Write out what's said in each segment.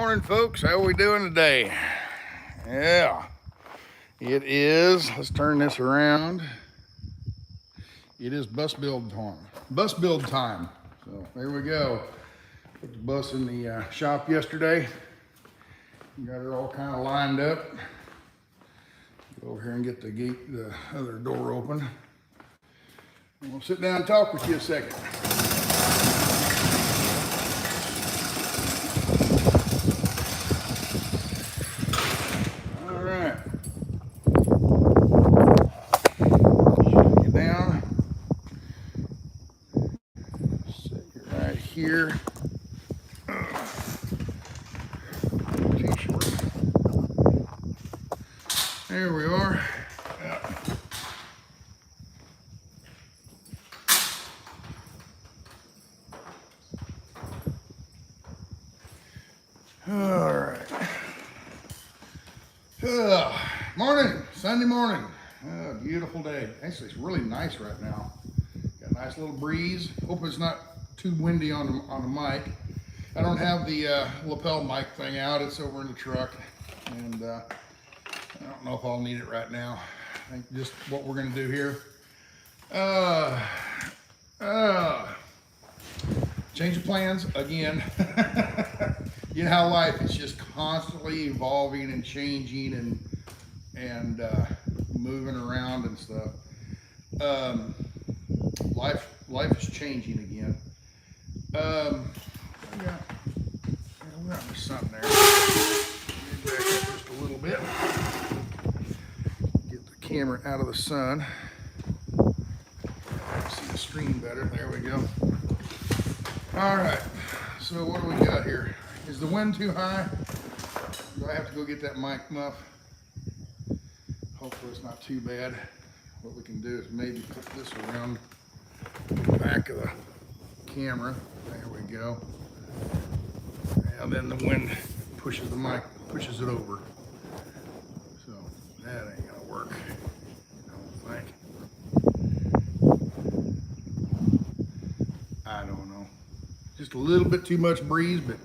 morning, folks. How are we doing today? Yeah, it is. Let's turn this around. It is bus build time. Bus build time. So there we go. Put the bus in the shop yesterday. Got her all kind of lined up. Go over here and get the other door open. And we'll sit down and talk with you a second. All right. Shut you down. Sit you right here. T-shirt. There we are. Yeah. All right. Morning, Sunday morning. Beautiful day. Actually, it's really nice right now. Got a nice little breeze. Hope it's not too windy on the mic. I don't have the lapel mic thing out. It's over in the truck, and I don't know if I'll need it right now. I think just what we're gonna do here. Change of plans again. You know how life is just constantly evolving and changing and moving around and stuff. Life is changing again. We got the sun there. Back up just a little bit. Get the camera out of the sun. See the screen better. There we go. All right. So what do we got here? Is the wind too high? Do I have to go get that mic muff? Hopefully it's not too bad. What we can do is maybe put this around the back of the camera. There we go. And then the wind pushes the mic, pushes it over. So that ain't gonna work, I don't think. I don't know. Just a little bit too much breeze, but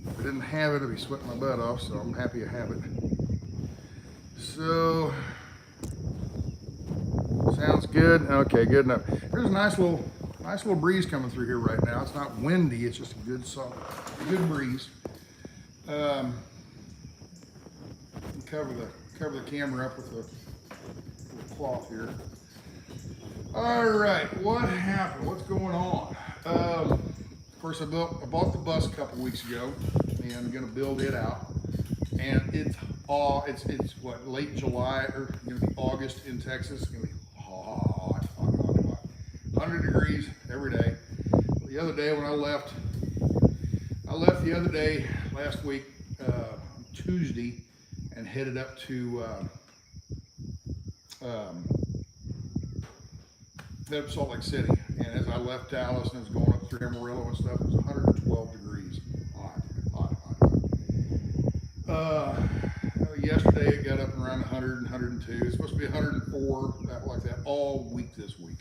if I didn't have it, I'd be sweating my butt off, so I'm happy I have it. So, sounds good. Okay, good enough. There's a nice little breeze coming through here right now. It's not windy, it's just a good solid, good breeze. Cover the camera up with a cloth here. All right, what happened? What's going on? Of course, I bought the bus a couple weeks ago, and I'm gonna build it out. And it's what, late July or gonna be August in Texas. It's gonna be hot. 100 degrees every day. The other day when I left the other day last week, Tuesday, and headed up to Salt Lake City. And as I left Dallas and was going up through Amarillo and stuff, it was 112 degrees. Hot. Yesterday it got up around 100, 102. It's supposed to be 104, like that all week this week.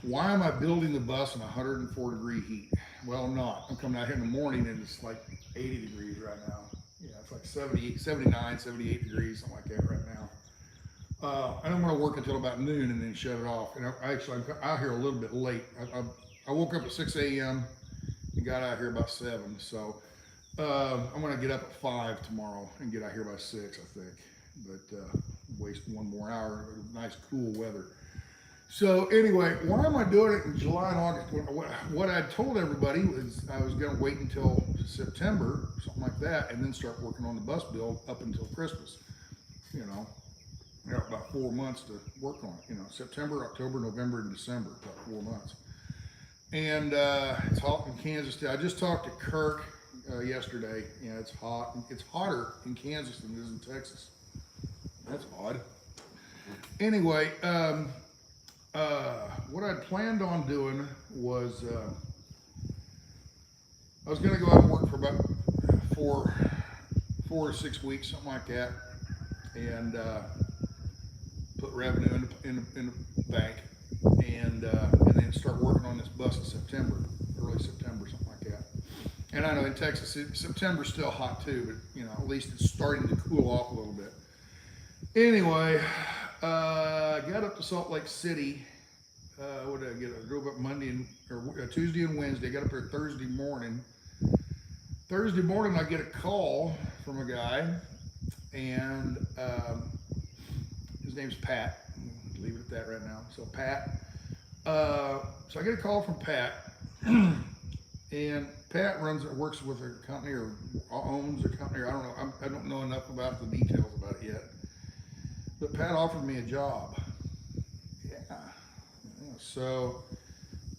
Why am I building the bus in 104 degree heat? Well, I'm not. I'm coming out here in the morning and it's like 80 degrees right now. Yeah, it's like 70, 79, 78 degrees, something like that right now. I don't want to work until about noon and then shut it off. And I'm out here a little bit late. I woke up at 6 a.m. and got out here about 7. So I'm going to get up at 5 tomorrow and get out here by 6, I think. But waste one more hour of nice cool weather. So anyway, why am I doing it in July and August? What I told everybody was I was going to wait until September, something like that, and then start working on the bus build up until Christmas. You know, about 4 months to work on it. You know, September, October, November, and December, about 4 months. And it's hot in Kansas. I just talked to Kirk yesterday. Yeah, it's hot. It's hotter in Kansas than it is in Texas. That's odd. Anyway, what I'd planned on doing was I was going to go out and work for about 4 to 6 weeks, something like that, and put revenue in the bank, and then start working on this bus in September, early September, something like that. And I know in Texas, September's still hot too, but you know, at least it's starting to cool off a little bit. Anyway, got up to Salt Lake City. What did I get? I drove up Tuesday and Wednesday. Got up there Thursday morning. Thursday morning, I get a call from a guy, and his name's Pat. Leave it at that right now. So Pat. So I get a call from Pat, and Pat works with a company or owns a company. Or I don't know. I don't know enough about the details about it yet. But Pat offered me a job. Yeah. So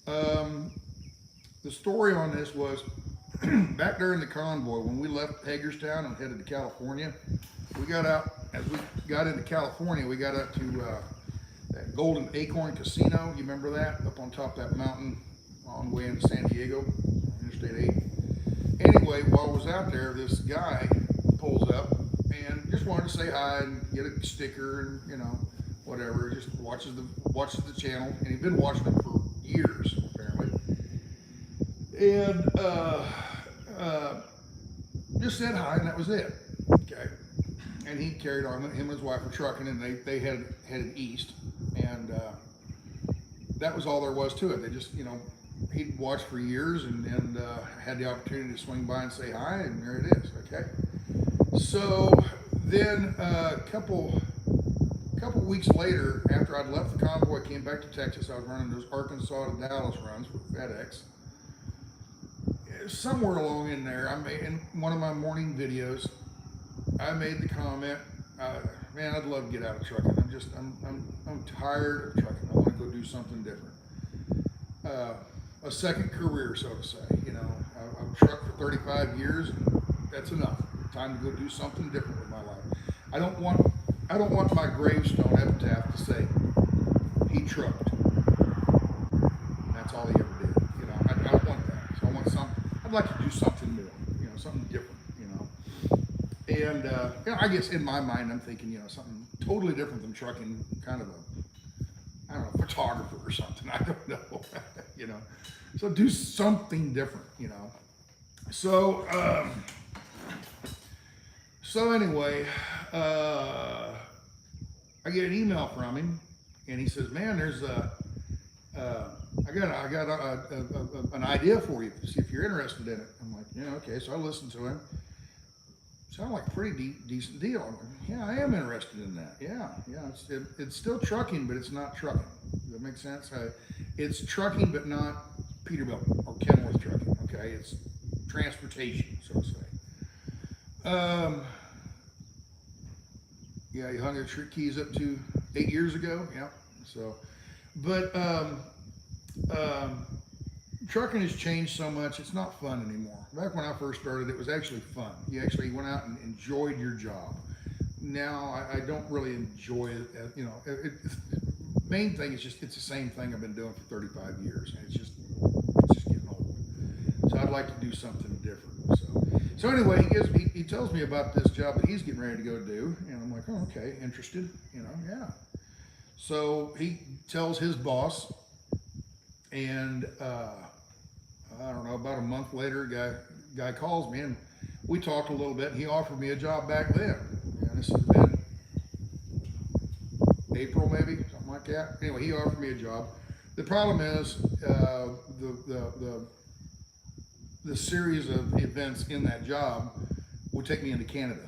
the story on this was back during the convoy when we left Hagerstown and headed to California. We got out as we got into California. We got up to that Golden Acorn Casino. You remember that up on top of that mountain on the way into San Diego, Interstate 8. Anyway, while I was out there, this guy pulls up and just wanted to say hi and get a sticker and, you know, whatever. Just watches the channel, and he'd been watching it for years apparently. And just said hi, and that was it. Okay. And he carried on. Him and his wife were trucking, and they headed east, and that was all there was to it. They just, you know, he'd watched for years and had the opportunity to swing by and say hi, and there it is. Okay. So then a couple weeks later, after I'd left the convoy, came back to Texas. I was running those Arkansas to Dallas runs with FedEx. Somewhere along in there, in one of my morning videos, I made the comment, man, I'd love to get out of trucking. I'm tired of trucking. I want to go do something different. A second career, so to say. You know, I've trucked for 35 years, and that's enough. Time to go do something different with my life. I don't want my gravestone epitaph to say he trucked. That's all he ever did. You know, I don't want that. So I want something. I'd like to do something more. You know, something different. You know, and you know, I guess in my mind I'm thinking, you know, something totally different than trucking. Kind of a, I don't know, photographer or something. I don't know. You know, so do something different. You know, so. So anyway, I get an email from him, and he says, "Man, there's I got an idea for you. See if you're interested in it." I'm like, "Yeah, okay." So I listened to him. Sounded like a pretty decent deal. I'm like, "Yeah, I am interested in that. Yeah. It's still trucking, but it's not trucking. Does that make sense? It's trucking, but not Peterbilt or Kenworth trucking. Okay, it's transportation, so to say." Yeah, he hung the keys up to 8 years ago. Yeah. So, but trucking has changed so much. It's not fun anymore. Back when I first started, it was actually fun. You actually went out and enjoyed your job. Now I don't really enjoy it. You know, the main thing is just it's the same thing I've been doing for 35 years, and it's just getting old. So I'd like to do something different. So anyway, he tells me about this job that he's getting ready to go do, and I'm like, oh, okay, interested, you know, yeah. So he tells his boss, and I don't know, about a month later, guy calls me, and we talked a little bit, and he offered me a job back then. And this has been April, maybe, something like that. Anyway, he offered me a job. The problem is the series of events in that job would take me into Canada,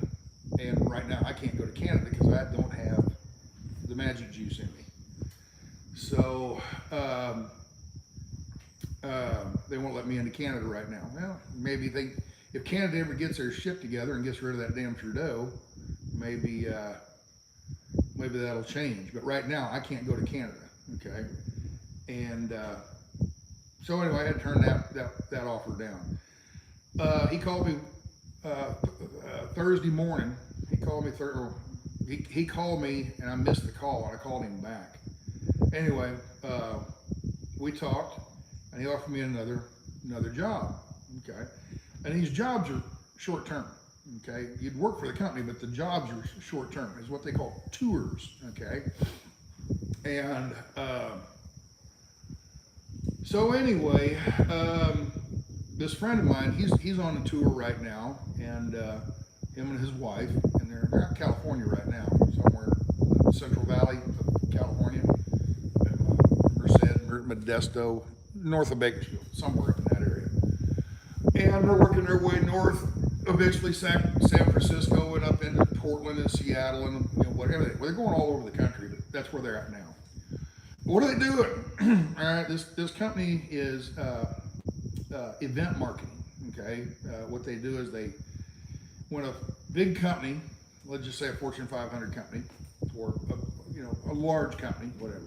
and right now I can't go to Canada because I don't have the magic juice in me. So they won't let me into Canada right now. Well, maybe if Canada ever gets their shit together and gets rid of that damn Trudeau, maybe that'll change. But right now I can't go to Canada. Okay, and so anyway, I had to turn that offer down. He called me Thursday morning. He called me he called me, and I missed the call, and I called him back. Anyway, we talked, and he offered me another job. Okay, and these jobs are short term. Okay, you'd work for the company, but the jobs are short term. It's what they call tours. Okay, and so anyway, this friend of mine, he's on a tour right now, and him and his wife, and they're in California right now, somewhere in the Central Valley of California, Modesto, north of Bakersfield, somewhere up in that area. And they're working their way north, eventually San Francisco and up into Portland and Seattle and whatever. They're going all over the country, but that's where they're at now. What are they doing? All right, this company is event marketing. Okay, what they do is when a big company, let's just say a Fortune 500 company, or a large company, whatever,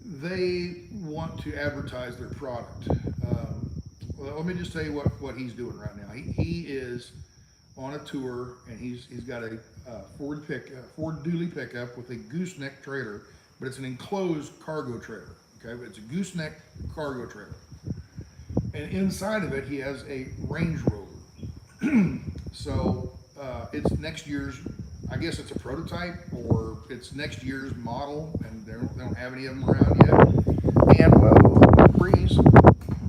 they want to advertise their product. Well, let me just tell you what he's doing right now. He is on a tour, and he's got a Ford dually pickup with a gooseneck trailer, but it's an enclosed cargo trailer. Okay, but it's a gooseneck cargo trailer, and inside of it he has a Range Rover. So it's next year's, I guess it's a prototype, or it's next year's model, and they don't have any of them around yet. And whoa, breeze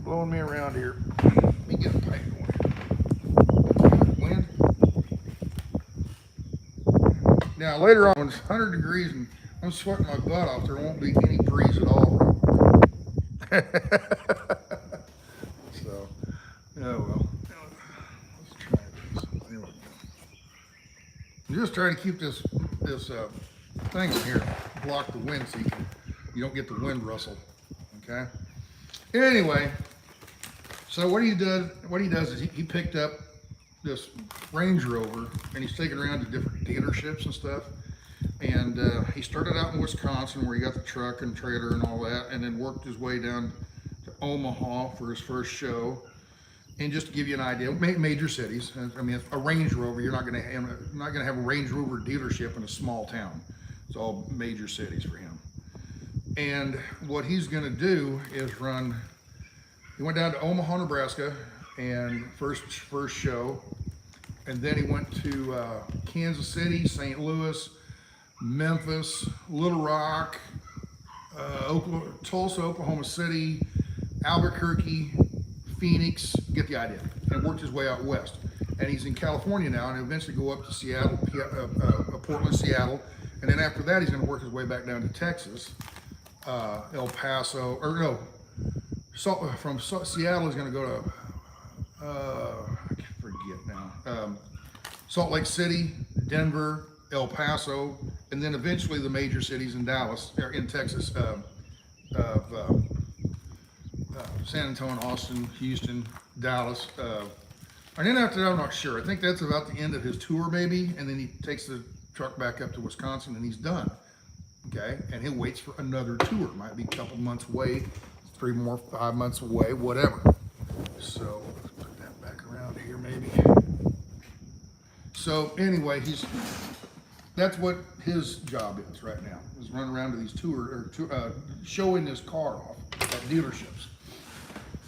blowing me around here. Let me get a pipe going. Wind. Now later on, when it's 100 degrees and I'm sweating my butt off, there won't be any breeze at all. So, oh well. Let's try this. There we go. I'm just trying to keep this thing in here, block the wind so you don't get the wind rustle. Okay. Anyway, so what he does is he picked up this Range Rover, and he's taken around to different dealerships and stuff. And he started out in Wisconsin, where he got the truck and trailer and all that, and then worked his way down to Omaha for his first show. And just to give you an idea, major cities. I mean, a Range Rover, you're not going to have a Range Rover dealership in a small town. It's all major cities for him. And what he's going to do is he went down to Omaha, Nebraska, and first show, and then he went to Kansas City, St. Louis, Memphis, Little Rock, Tulsa, Oklahoma City, Albuquerque, Phoenix, get the idea, and worked his way out west. And he's in California now, and he'll eventually go up to Seattle, Portland, Seattle, and then after that he's going to work his way back down to Texas, El Paso, or no, from Seattle he's going to go to, I can't forget now, Salt Lake City, Denver, El Paso, and then eventually the major cities in Dallas, or in Texas, San Antonio, Austin, Houston, Dallas. And then after that, I'm not sure. I think that's about the end of his tour, maybe. And then he takes the truck back up to Wisconsin, and he's done. Okay, and he waits for another tour. Might be a couple months away, 3 more, 5 months away, whatever. So let's put that back around here, maybe. So anyway, that's what his job is right now, is run around to these showing his car off at dealerships.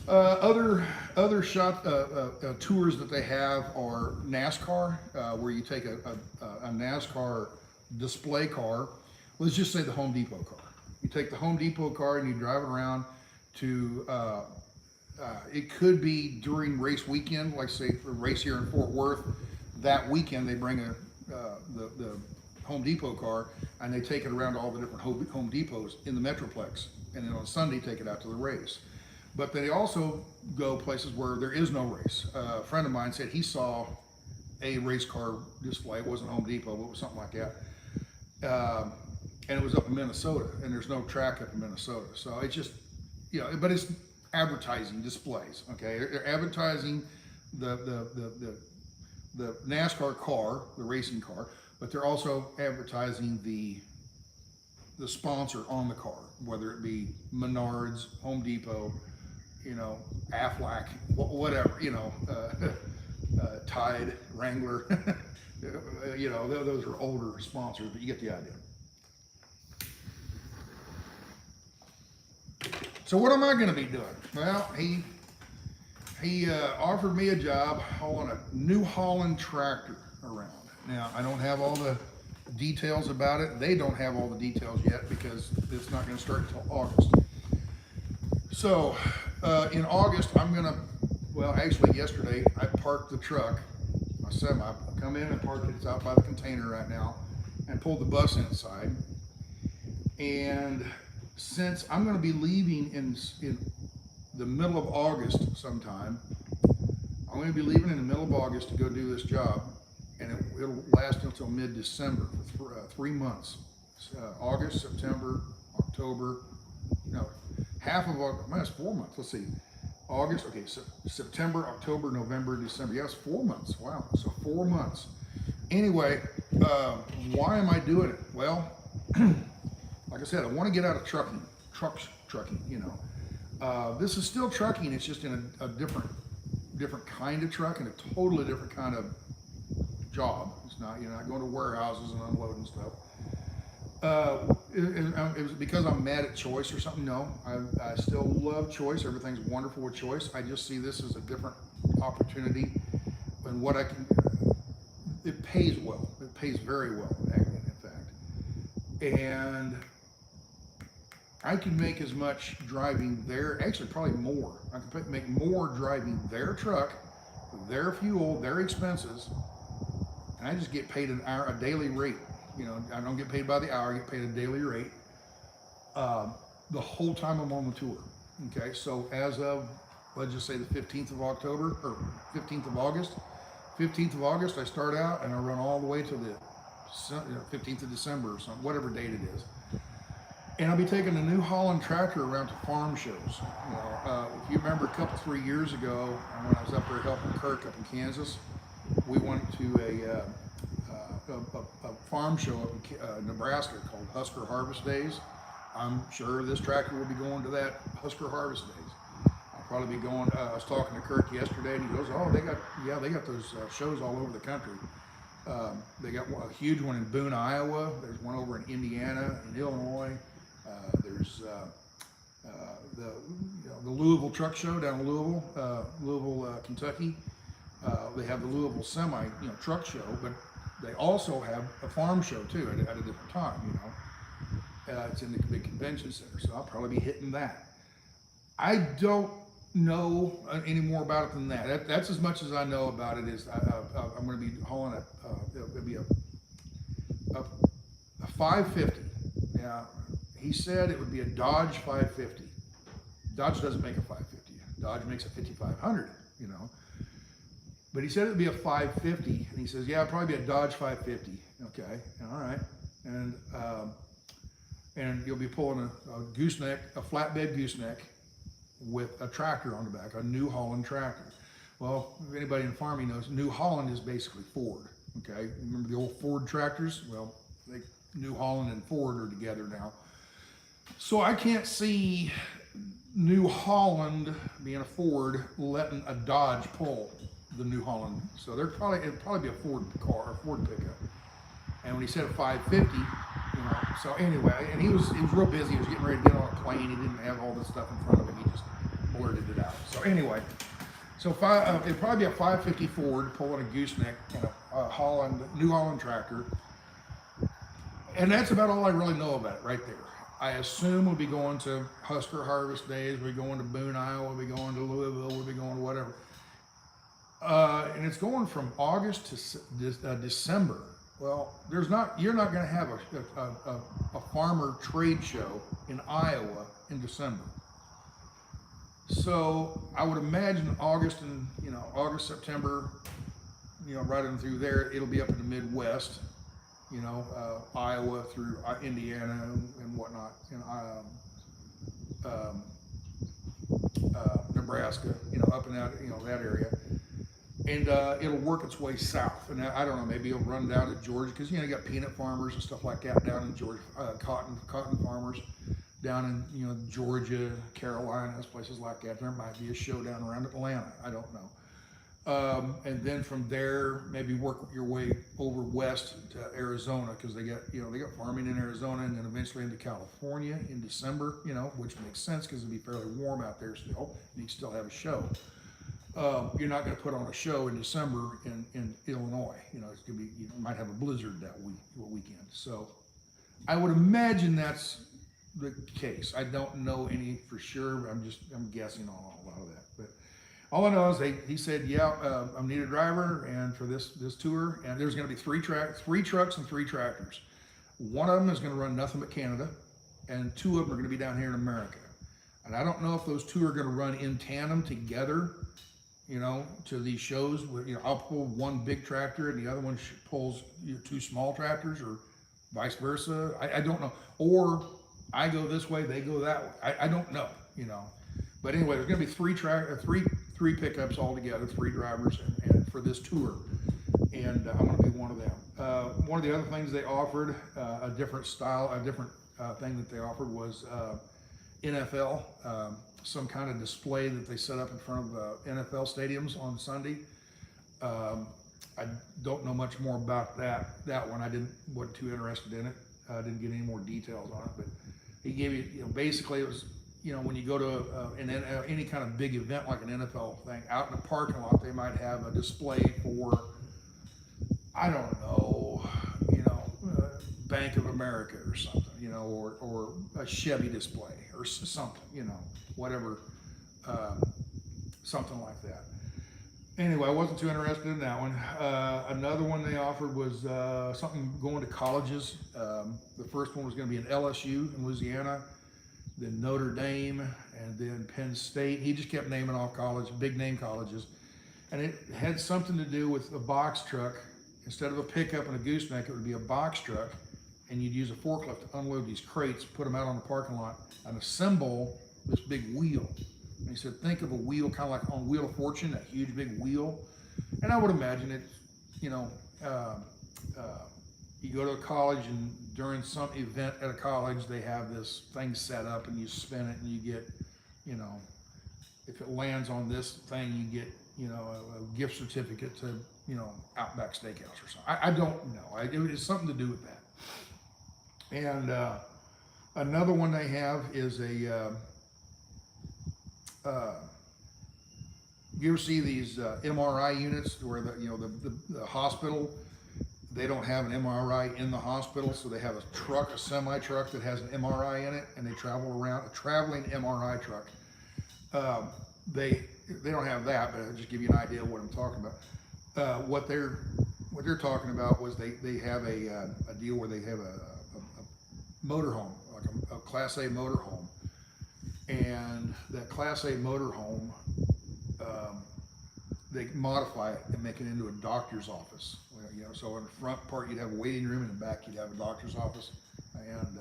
Other tours that they have are NASCAR, where you take a NASCAR display car. Let's just say the Home Depot car. You take the Home Depot car and you drive it around to, it could be during race weekend, like say for a race here in Fort Worth. That weekend they bring the Home Depot car, and they take it around to all the different Home Depots in the Metroplex, and then on Sunday take it out to the race. But they also go places where there is no race. A friend of mine said he saw a race car display. It wasn't Home Depot, but it was something like that. And it was up in Minnesota, and there's no track up in Minnesota. So it's just, but it's advertising displays, okay? They're advertising the NASCAR car, the racing car, but they're also advertising the sponsor on the car, whether it be Menards, Home Depot, Aflac, whatever, Tide, Wrangler, those are older sponsors, but you get the idea. So what am I going to be doing? Well, he offered me a job hauling a New Holland tractor around. Now, I don't have all the details about it. They don't have all the details yet because it's not going to start until August. So in August, I'm going to Well, actually yesterday I parked the truck, my semi, come in and parked it, it's out by the container right now, and pulled the bus inside. And since I'm gonna be leaving in the middle of August sometime, I'm gonna be leaving in the middle of August to go do this job, and it'll last until mid-December, for 3 months. August, September, October, no, half of August, minus 4 months, let's see. August, okay, so September, October, November, December. Yes, 4 months. Wow, so 4 months. Anyway, why am I doing it? Well, like I said, I want to get out of trucking, you know. This is still trucking. It's just in a different kind of truck and a totally different kind of job. It's not, you're not going to warehouses and unloading stuff. It was because I'm mad at Choice or something? No, I still love Choice. Everything's wonderful with Choice. I just see this as a different opportunity, and what I can. It pays well. It pays very well, in fact, and I can make as much driving there. Actually, probably more. I can make more driving their truck, their fuel, their expenses, and I just get paid a daily rate. You know, I don't get paid by the hour, I get paid a daily rate the whole time I'm on the tour. Okay, so as of, let's just say the 15th of October, or 15th of August, 15th of August, I start out and I run all the way to the 15th of December or something, whatever date it is. And I'll be taking the New Holland tractor around to farm shows. You know, if you remember a couple, 3 years ago, when I was up there helping Kirk up in Kansas, we went to a farm show up in Nebraska called Husker Harvest Days. I'm sure this tractor will be going to that Husker Harvest Days. I'll probably be going. I was talking to Kirk yesterday, and he goes, "Oh, they got those shows all over the country. They got a huge one in Boone, Iowa. There's one over in Indiana, in Illinois. There's the Louisville Truck Show down in Louisville, Kentucky. They have the Louisville Semi, truck show, but they also have a farm show too at a different time. It's in the big convention center, so I'll probably be hitting that. I don't know any more about it than that. That's as much as I know about it. Is I'm going to be hauling it'll be a 550. Yeah, he said it would be a Dodge 550. Dodge doesn't make a 550. Dodge makes a 5500. But he said it would be a 550, and he says, yeah, it'd probably be a Dodge 550. Okay, all right, and you'll be pulling a gooseneck, a flatbed gooseneck, with a tractor on the back, a New Holland tractor. Well, if anybody in farming knows, New Holland is basically Ford. Okay, remember the old Ford tractors? Well, New Holland and Ford are together now. So I can't see New Holland being a Ford letting a Dodge pull the New Holland. So it'd probably be a Ford car, a Ford pickup. And when he said a 550, so anyway, and he was real busy. He was getting ready to get on a plane. He didn't have all this stuff in front of him. He just blurted it out. So anyway, it'd probably be a 550 Ford pulling a gooseneck and a New Holland tractor. And that's about all I really know about it right there. I assume we'll be going to Husker Harvest Days. We'll be going to Boone, Iowa. We'll be going to Louisville. We'll be going to whatever. And it's going from August to December. Well, you're not going to have a farmer trade show in Iowa in December. So I would imagine August and August, September, right in through there, it'll be up in the Midwest, Iowa through Indiana and whatnot, Nebraska, up in that that area. And it'll work its way south. And I don't know, maybe it'll run down to Georgia, because you got peanut farmers and stuff like that down in Georgia, cotton farmers down in Georgia, Carolinas, places like that. There might be a show down around Atlanta. I don't know. And then from there, maybe work your way over west to Arizona, because they got farming in Arizona, and then eventually into California in December, which makes sense because it'll be fairly warm out there still, and you can still have a show. You're not going to put on a show in December in Illinois. It's going to be, you might have a blizzard that weekend. So I would imagine that's the case. I don't know any for sure. I'm guessing on a lot of that. But All I know is he said, yeah, I need a driver and for this tour, and there's going to be three trucks and 3 tractors. One of them is going to run nothing but Canada, and 2 of them are going to be down here in America. And I don't know if those 2 are going to run in tandem together, you know, to these shows. You know, I'll pull one big tractor and the other one pulls 2 small tractors, or vice versa. I don't know. Or I go this way, they go that way. I don't know, you know. But anyway, there's going to be 3 pickups all together, 3 drivers, and for this tour. And I'm going to be one of them. One of the other things they offered, a different thing that they offered was NFL, some kind of display that they set up in front of NFL stadiums on Sunday. I don't know much more about that one. I wasn't too interested in it. I didn't get any more details on it, but he gave you, basically it was, when you go to any kind of big event like an NFL thing, out in a parking lot, they might have a display for, I don't know, Bank of America or something, or a Chevy display or something, whatever, something like that. Anyway, I wasn't too interested in that one. Another one they offered was something going to colleges. The first one was going to be in LSU in Louisiana, then Notre Dame, and then Penn State. He just kept naming off big name colleges. And it had something to do with a box truck. Instead of a pickup and a gooseneck, it would be a box truck, and you'd use a forklift to unload these crates, put them out on the parking lot, and assemble this big wheel. And he said, think of a wheel kind of like on Wheel of Fortune, that huge big wheel. And I would imagine it, you go to a college, and during some event at a college, they have this thing set up, and you spin it, and you get, if it lands on this thing, you get, a gift certificate to, Outback Steakhouse or something. I don't know. It was something to do with that. And another one they have is a, you ever see these MRI units where the hospital, they don't have an MRI in the hospital, so they have a semi truck that has an MRI in it, and they travel around, a traveling MRI truck. They don't have that, but I'll just give you an idea of what I'm talking about. What they're talking about was they have a deal where they have a motorhome, like a Class A motorhome, and that Class A motorhome, they modify it and make it into a doctor's office. So in the front part you'd have a waiting room, and in the back you'd have a doctor's office, and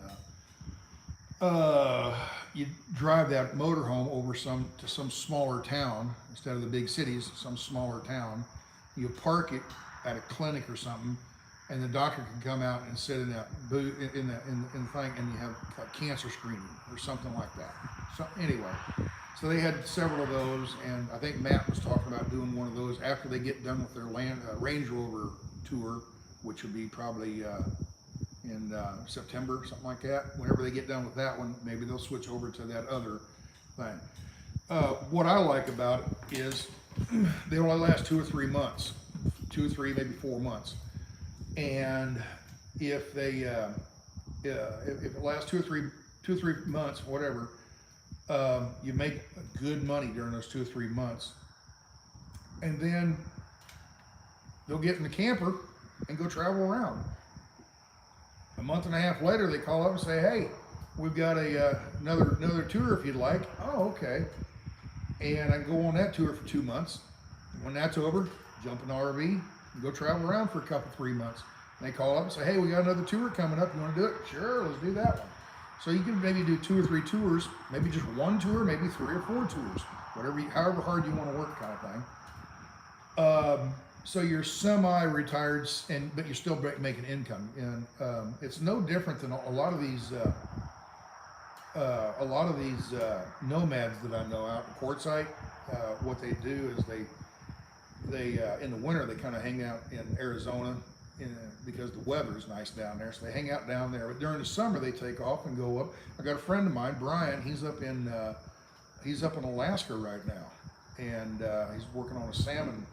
you drive that motorhome over to some smaller town instead of the big cities, some smaller town. You park it at a clinic or something, and the doctor can come out and sit in that booth in the thing, and you have like cancer screening or something like that. So anyway, so they had several of those, and I think Matt was talking about doing one of those after they get done with their Range Rover tour, which will be probably in September, something like that. Whenever they get done with that one, maybe they'll switch over to that other thing. What I like about it is they only last 2 or 3 months, 2 or 3, maybe 4 months. And if if it lasts 2 or 3 months, whatever, you make good money during those 2 or 3 months. And then they'll get in the camper and go travel around. A month and a half later, they call up and say, hey, we've got another tour if you'd like. Oh, okay. And I can go on that tour for 2 months. When that's over, jump in the RV and go travel around for a couple, 3 months. And they call up and say, hey, we got another tour coming up. You want to do it? Sure, let's do that one. So you can maybe do 2 or 3 tours, maybe just 1 tour, maybe 3 or 4 tours, however hard you want to work, kind of thing. So you're semi-retired, but you're still making income, and it's no different than a lot of these nomads that I know out in Quartzsite. What they do is they in the winter they kind of hang out in Arizona because the weather is nice down there, so they hang out down there. But during the summer they take off and go up. I got a friend of mine, Brian. He's up in Alaska right now, and he's working on a salmon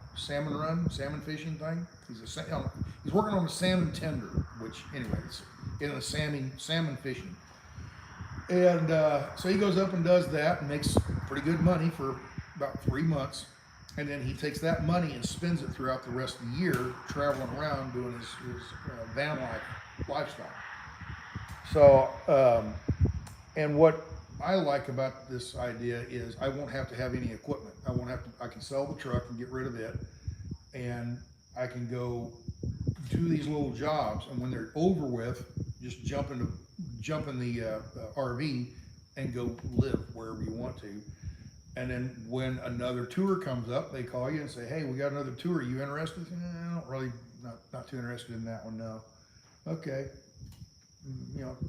fishing thing. He's working on a salmon tender, which anyway, it's in a salmon fishing. And so he goes up and does that and makes pretty good money for about 3 months. and then he takes that money and spends it throughout the rest of the year traveling around doing his van lifestyle. So, and what I like about this idea is I won't have to have any equipment. I can sell the truck and get rid of it, and I can go do these little jobs, and when they're over with, just jump in the RV and go live wherever you want to. And then when another tour comes up, they call you and say, "Hey, we got another tour. Are you interested?" I don't really, not too interested in that one, no. Okay.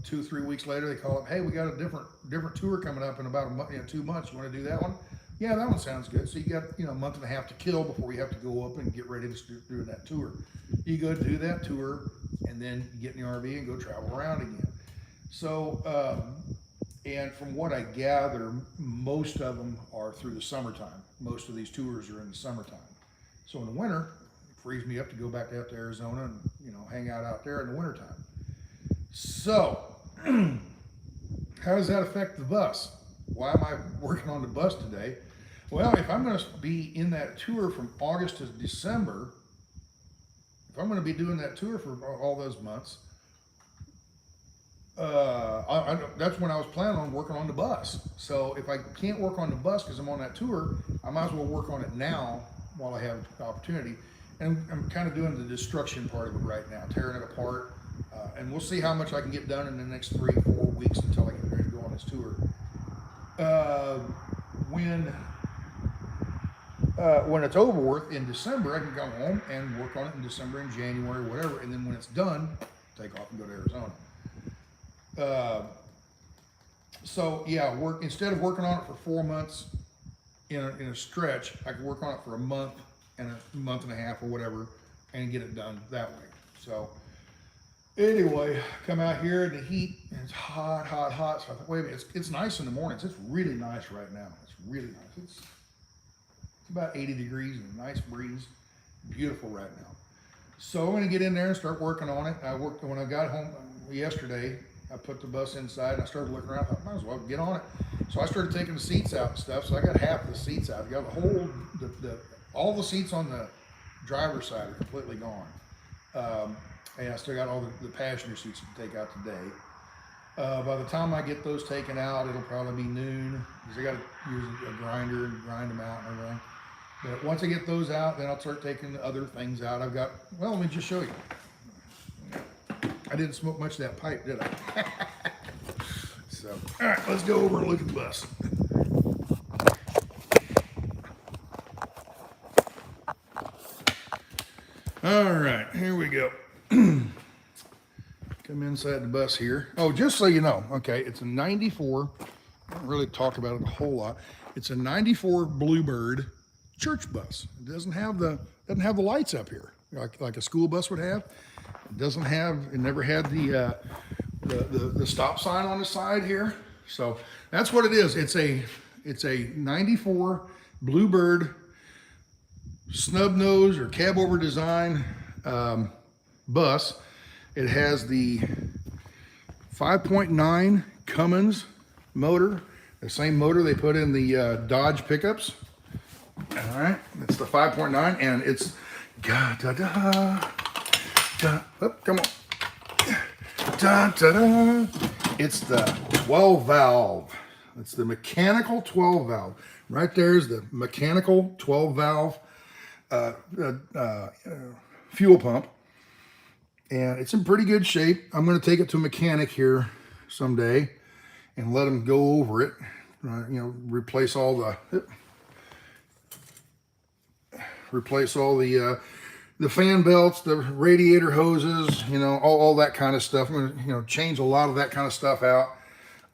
2-3 weeks later, they call up, "Hey, we got a different tour coming up in about a month, 2 months. You want to do that one?" Yeah, that one sounds good. So you got a month and a half to kill before you have to go up and get ready to start doing that tour. You go do that tour, and then you get in the RV and go travel around again. So, and from what I gather, most of them are through the summertime. Most of these tours are in the summertime. So in the winter, it frees me up to go back out to Arizona and hang out there in the wintertime. So, how does that affect the bus? Why am I working on the bus today? Well, if I'm going to be in that tour from August to December, if I'm going to be doing that tour for all those months, that's when I was planning on working on the bus. So if I can't work on the bus because I'm on that tour, I might as well work on it now while I have the opportunity. And I'm kind of doing the destruction part of it right now, tearing it apart. And we'll see how much I can get done in the next 3-4 weeks until I get ready to go on this tour. When it's over with in December, I can go home and work on it in December and January, whatever. And then when it's done, take off and go to Arizona. So yeah, instead of working on it for 4 months in a stretch, I could work on it for a month and a month and a half or whatever, and get it done that way. So anyway, come out here in the heat, and it's hot. So I thought, wait a minute, it's nice in the mornings. It's really nice right now. It's really nice. It's about 80 degrees and a nice breeze. Beautiful right now. So I'm gonna get in there and start working on it. When I got home yesterday, I put the bus inside and I started looking around. I thought, might as well get on it. So I started taking the seats out and stuff. So I got half the seats out. I got all the seats on the driver's side are completely gone. And I still got all the passenger seats to take out today. By the time I get those taken out, it'll probably be noon because I got to use a grinder and grind them out and everything. But once I get those out, then I'll start taking the other things out. Well, let me just show you. I didn't smoke much of that pipe, did I? So, all right, let's go over and look at the bus. All right, here we go. Come inside the bus here. Oh, just so you know, okay, it's a 94. I don't really talk about it a whole lot. It's a 94 Bluebird church bus. It doesn't have the lights up here like a school bus would have. It never had the stop sign on the side here. So that's what it is. It's a 94 Bluebird snub nose or cab over design bus. It has the 5.9 Cummins motor, the same motor they put in the Dodge pickups. All right, it's the 5.9, and it's oh, come on. It's the 12 valve. It's the mechanical 12 valve. Right there's the mechanical 12 valve fuel pump. And it's in pretty good shape. I'm going to take it to a mechanic here someday and let him go over it. Replace all the fan belts, the radiator hoses, all that kind of stuff. I'm going to, change a lot of that kind of stuff out.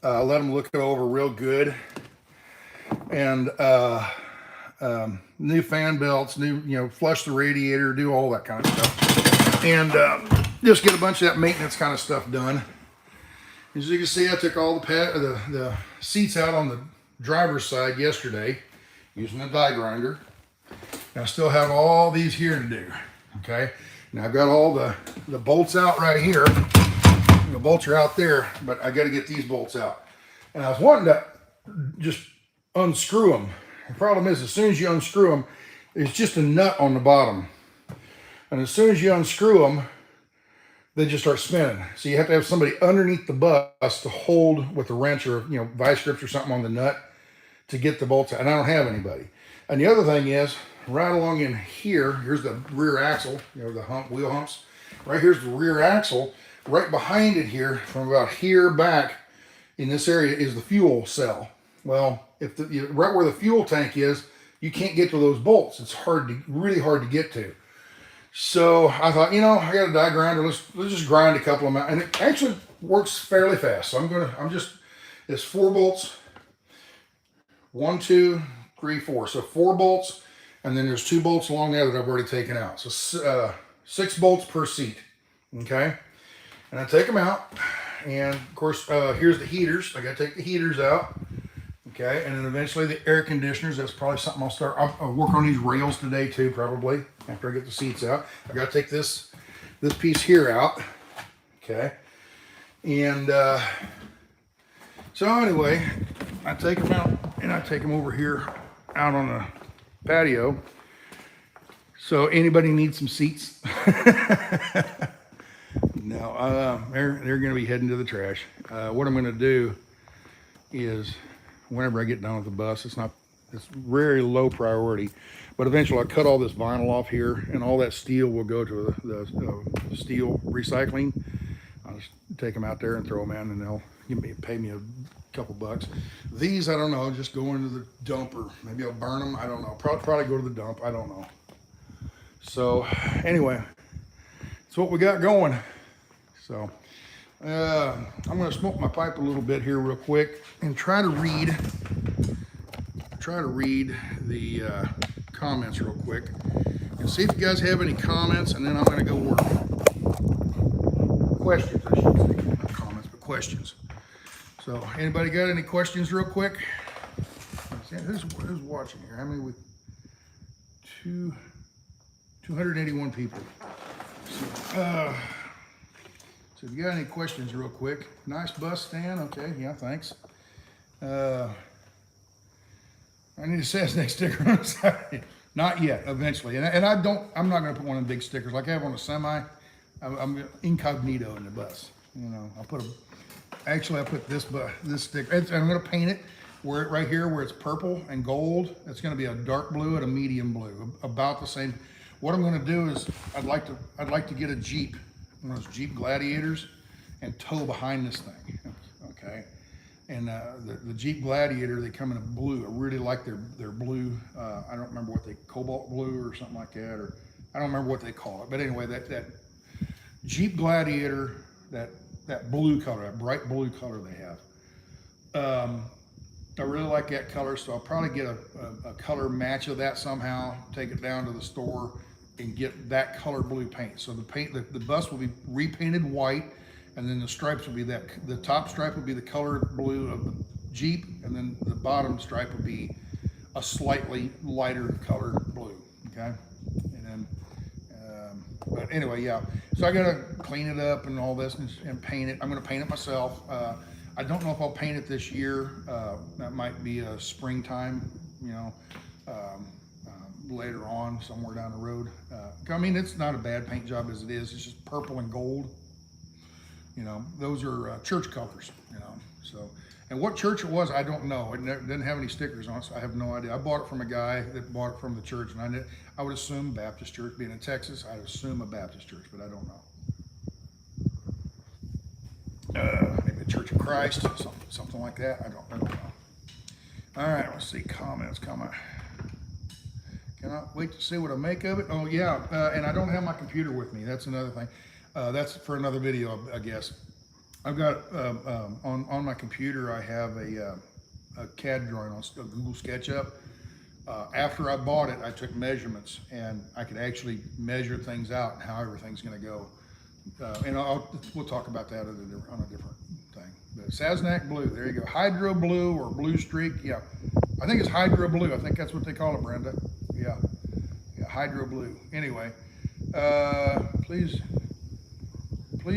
Let them look it over real good. And new fan belts, flush the radiator, do all that kind of stuff. And just get a bunch of that maintenance kind of stuff done. As you can see, I took all the seats out on the driver's side yesterday using a die grinder. And I still have all these here to do. Okay, now I've got all the bolts out right here. The bolts are out there, but I got to get these bolts out. And I was wanting to just unscrew them. The problem is, as soon as you unscrew them, It's just a nut on the bottom. And as soon as you unscrew them, they just start spinning. So you have to have somebody underneath the bus to hold with a wrench or, you know, vice grips or something on the nut to get the bolts out. And I don't have anybody. And the other thing is, right along in here, here's the rear axle, you know, the wheel humps. Right here's the rear axle. Right behind it here, from about here back in this area, is the fuel cell. Well, if right where the fuel tank is, you can't get to those bolts. It's really hard to get to. So I thought, you know, I got a die grinder. Let's just grind a couple of them out, and it actually works fairly fast. So it's 4 bolts. 1, 2, 3, 4. So 4 bolts, and then there's 2 bolts along there that I've already taken out. So 6 bolts per seat. Okay, and I take them out, and of course here's the heaters. I got to take the heaters out. Okay, and then eventually the air conditioners. That's probably something I'll work on these rails today too, probably after I get the seats out. I got to take this piece here out. Okay, and so anyway, I take them out and I take them over here out on the patio. So anybody needs some seats? No, they're going to be heading to the trash. What I'm going to do is, whenever I get done with the bus, it's very low priority, but eventually I'll cut all this vinyl off here, and all that steel will go to the steel recycling. I'll just take them out there and throw them in, and they'll pay me a couple bucks. These, I don't know, just go into the dump, or maybe I'll burn them. I don't know. Probably go to the dump. I don't know. So anyway, that's what we got going. So I'm going to smoke my pipe a little bit here real quick and try to read the comments real quick and see if you guys have any comments, and then I'm going to go work. Questions, I should say. Not comments, but questions. So anybody got any questions real quick? Who's watching here? How many? 281 people. So if you got any questions real quick. Nice bus stand. Okay, yeah, thanks. I need a Sasnak sticker on the side. Not yet, eventually. And I'm not going to put one of the big stickers like I have on a semi. I'm incognito in the bus. You know, I put this sticker. I'm going to paint it right here where it's purple and gold. It's going to be a dark blue and a medium blue, about the same. What I'm going to do is I'd like to get a Jeep, one of those Jeep Gladiators, and tow behind this thing. Okay, and the Jeep Gladiator, they come in a blue. I really like their blue. I don't remember what cobalt blue or something like that, or I don't remember what they call it. But anyway, that Jeep Gladiator, that blue color, that bright blue color they have. I really like that color, so I'll probably get a color match of that somehow, take it down to the store and get that color blue paint. So the bus will be repainted white, and then the stripes will be the top stripe will be the color blue of the Jeep, and then the bottom stripe will be a slightly lighter color blue, okay? And then, but anyway, yeah. So I gotta clean it up and all this and paint it. I'm gonna paint it myself. I don't know if I'll paint it this year. That might be a springtime, you know, later on, somewhere down the road. I mean, it's not a bad paint job as it is. It's just purple and gold. You know, those are church colors, you know. So, and what church it was, I don't know. It didn't have any stickers on it, so I have no idea. I bought it from a guy that bought it from the church, and I would assume Baptist church. Being in Texas, I'd assume a Baptist church, but I don't know. Maybe a Church of Christ, something like that. I don't know. All right, let's see, comments coming. Cannot wait to see what I make of it. Oh yeah, and I don't have my computer with me. That's another thing. That's for another video, I guess. I've got on my computer, I have a CAD drawing on Google SketchUp. After I bought it, I took measurements, and I could actually measure things out and how everything's going to go. And we'll talk about that on a different thing. But Sasnak blue, there you go. Hydro blue or blue streak, yeah. I think it's hydro blue. I think that's what they call it, Brenda. Yeah, hydro blue. Anyway, please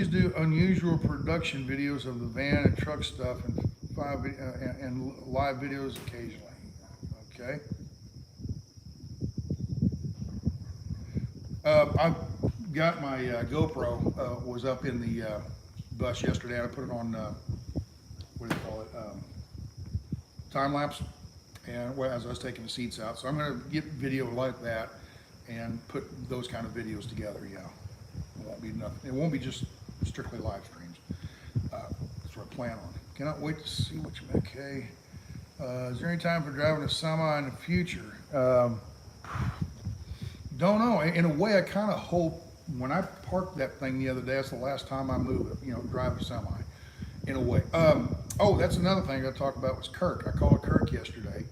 do unusual production videos of the van and truck stuff and live videos occasionally. Okay. I got my GoPro, was up in the bus yesterday. I put it on, what do you call it, time lapse, and as I was taking the seats out. So I'm going to get video like that and put those kind of videos together. Yeah, it won't be nothing. It won't be just strictly live streams. That's what I plan on. Cannot wait to see what you make. Okay. Is there any time for driving a semi in the future? Don't know. In a way, I kind of hope, when I parked that thing the other day, that's the last time I move it, drive a semi, in a way. Oh, that's another thing I talked about was Kirk. I called Kirk yesterday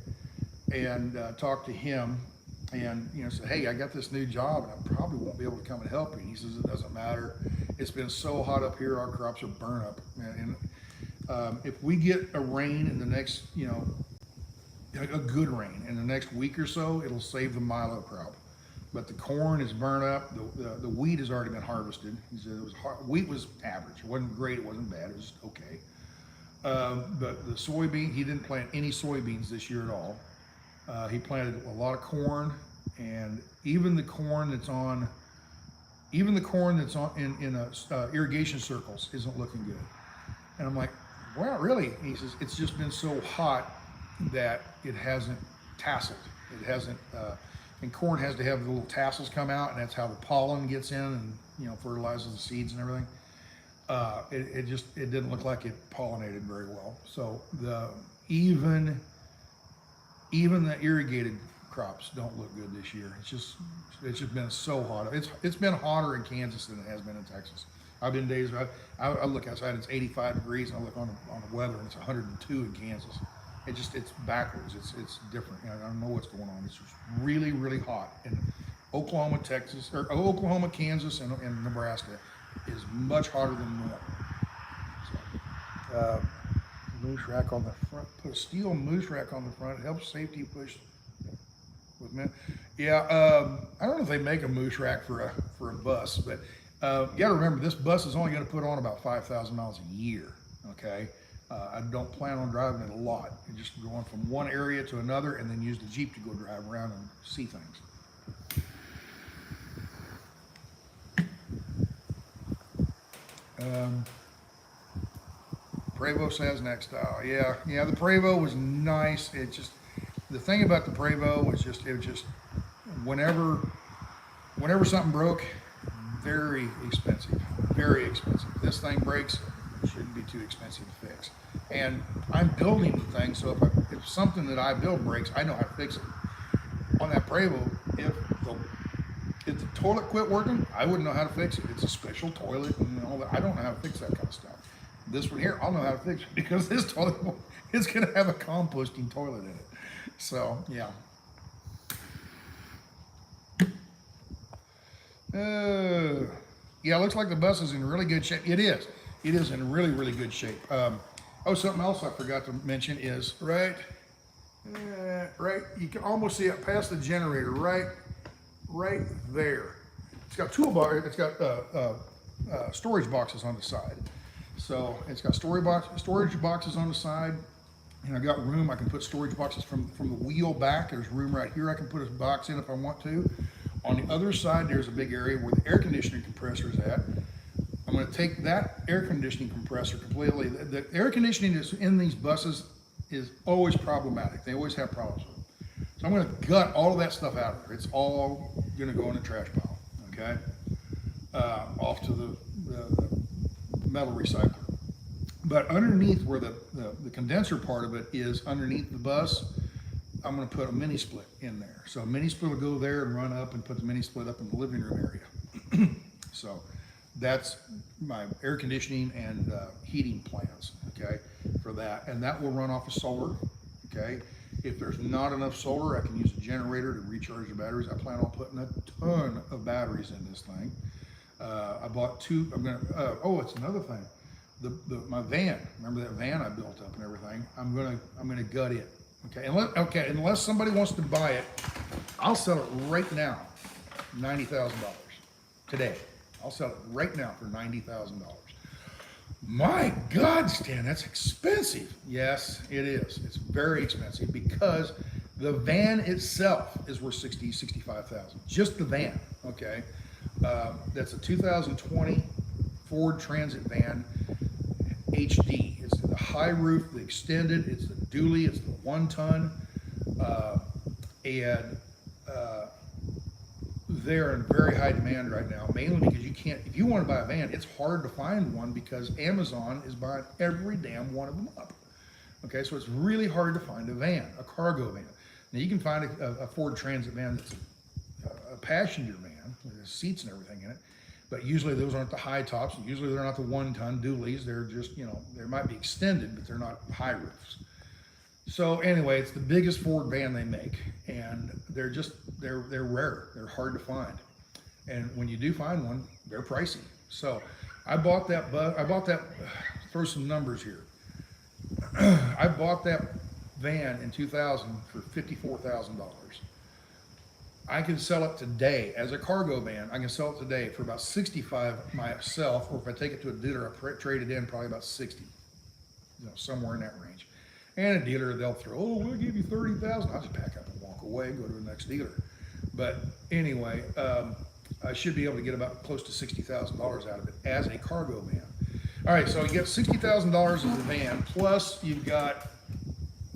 and talked to him and, said, hey, I got this new job and I probably won't be able to come and help you. And he says, it doesn't matter. It's been so hot up here, our crops are burnt up. And if we get a rain in the next, a good rain in the next week or so, it'll save the milo crop. But the corn is burnt up. The wheat has already been harvested. He said it was wheat was average. It wasn't great. It wasn't bad. It was okay. But the soybean, he didn't plant any soybeans this year at all. He planted a lot of corn, and even the corn that's on in irrigation circles isn't looking good. And I'm like, well, really? And he says it's just been so hot that it hasn't tasseled. It hasn't. And corn has to have the little tassels come out, and that's how the pollen gets in and fertilizes the seeds and everything. It didn't look like it pollinated very well. So even the irrigated crops don't look good this year. It's just been so hot. It's been hotter in Kansas than it has been in Texas. I've been days where I look outside, it's 85 degrees, and I look on the weather and it's 102 in Kansas. It's backwards. It's different. I don't know what's going on. It's just really, really hot. And Oklahoma, Kansas, and Nebraska is much hotter than normal. So, moose rack on the front. Put a steel moose rack on the front. It helps safety push with men. Yeah, I don't know if they make a moose rack for a bus, but you got to remember this bus is only going to put on about 5,000 miles a year. Okay. I don't plan on driving it a lot. Just going from one area to another and then use the Jeep to go drive around and see things. Prevost Sasnak style. Yeah, the Prevost was nice. The thing about the Prevost was whenever something broke, very expensive. This thing breaks, it shouldn't be too expensive to fix. And I'm building the thing, so if something that I build breaks, I know how to fix it. On that Prevost, if the toilet quit working, I wouldn't know how to fix it. It's a special toilet and all that. I don't know how to fix that kind of stuff. This one here, I'll know how to fix it because this toilet is going to have a composting toilet in it. So, yeah. Yeah, it looks like the bus is in really good shape. It is. It is in really, really good shape. Something else I forgot to mention is right. You can almost see it past the generator, right there. It's got toolbar. It's got storage boxes on the side. So it's got storage boxes on the side, and I've got room. I can put storage boxes from the wheel back. There's room right here. I can put a box in if I want to. On the other side, there's a big area where the air conditioning compressor is at. I'm going to take that air conditioning compressor completely. The air conditioning that's in these buses is always problematic. They always have problems with it. So I'm going to gut all of that stuff out of there. It's all going to go in the trash pile, okay? Off to the metal recycler. But underneath where the condenser part of it is underneath the bus, I'm going to put a mini split in there. So a mini split will go there and run up and put the mini split up in the living room area. So that's my air conditioning and heating plans, okay, for that. And that will run off of solar, okay? If there's not enough solar, I can use a generator to recharge the batteries. I plan on putting a ton of batteries in this thing. I bought two. It's another thing. My van. Remember that van I built up and everything? I'm gonna gut it. Okay. Unless somebody wants to buy it, I'll sell it right now, $90,000 today. I'll sell it right now for $90,000. My God, Stan, that's expensive. Yes, it is. It's very expensive because the van itself is worth $65,000. Just the van, okay? That's a 2020 Ford Transit van HD. It's the high roof, the extended, it's the dually, it's the 1 ton. And they're in very high demand right now, mainly because you can't, if you want to buy a van, it's hard to find one because Amazon is buying every damn one of them up. Okay, so it's really hard to find a van, a cargo van. Now you can find a Ford Transit van that's a passenger van, with the seats and everything in it, but usually those aren't the high tops. Usually they're not the 1 ton dualies. They're just, you know, they might be extended, but they're not high roofs. So anyway, it's the biggest Ford van they make, and they're rare. They're hard to find, and when you do find one, they're pricey. So I bought that. Throw some numbers here. I bought that van in 2000 for $54,000. I can sell it today as a cargo van. I can sell it today for about 65 myself, or if I take it to a dealer, I trade it in probably about 60, you know, somewhere in that range. And a dealer, they'll throw, oh, we'll give you 30,000. I'll just pack up and walk away, go to the next dealer. But anyway, I should be able to get about close to $60,000 out of it as a cargo van. All right, so you get $60,000 of the van, plus you've got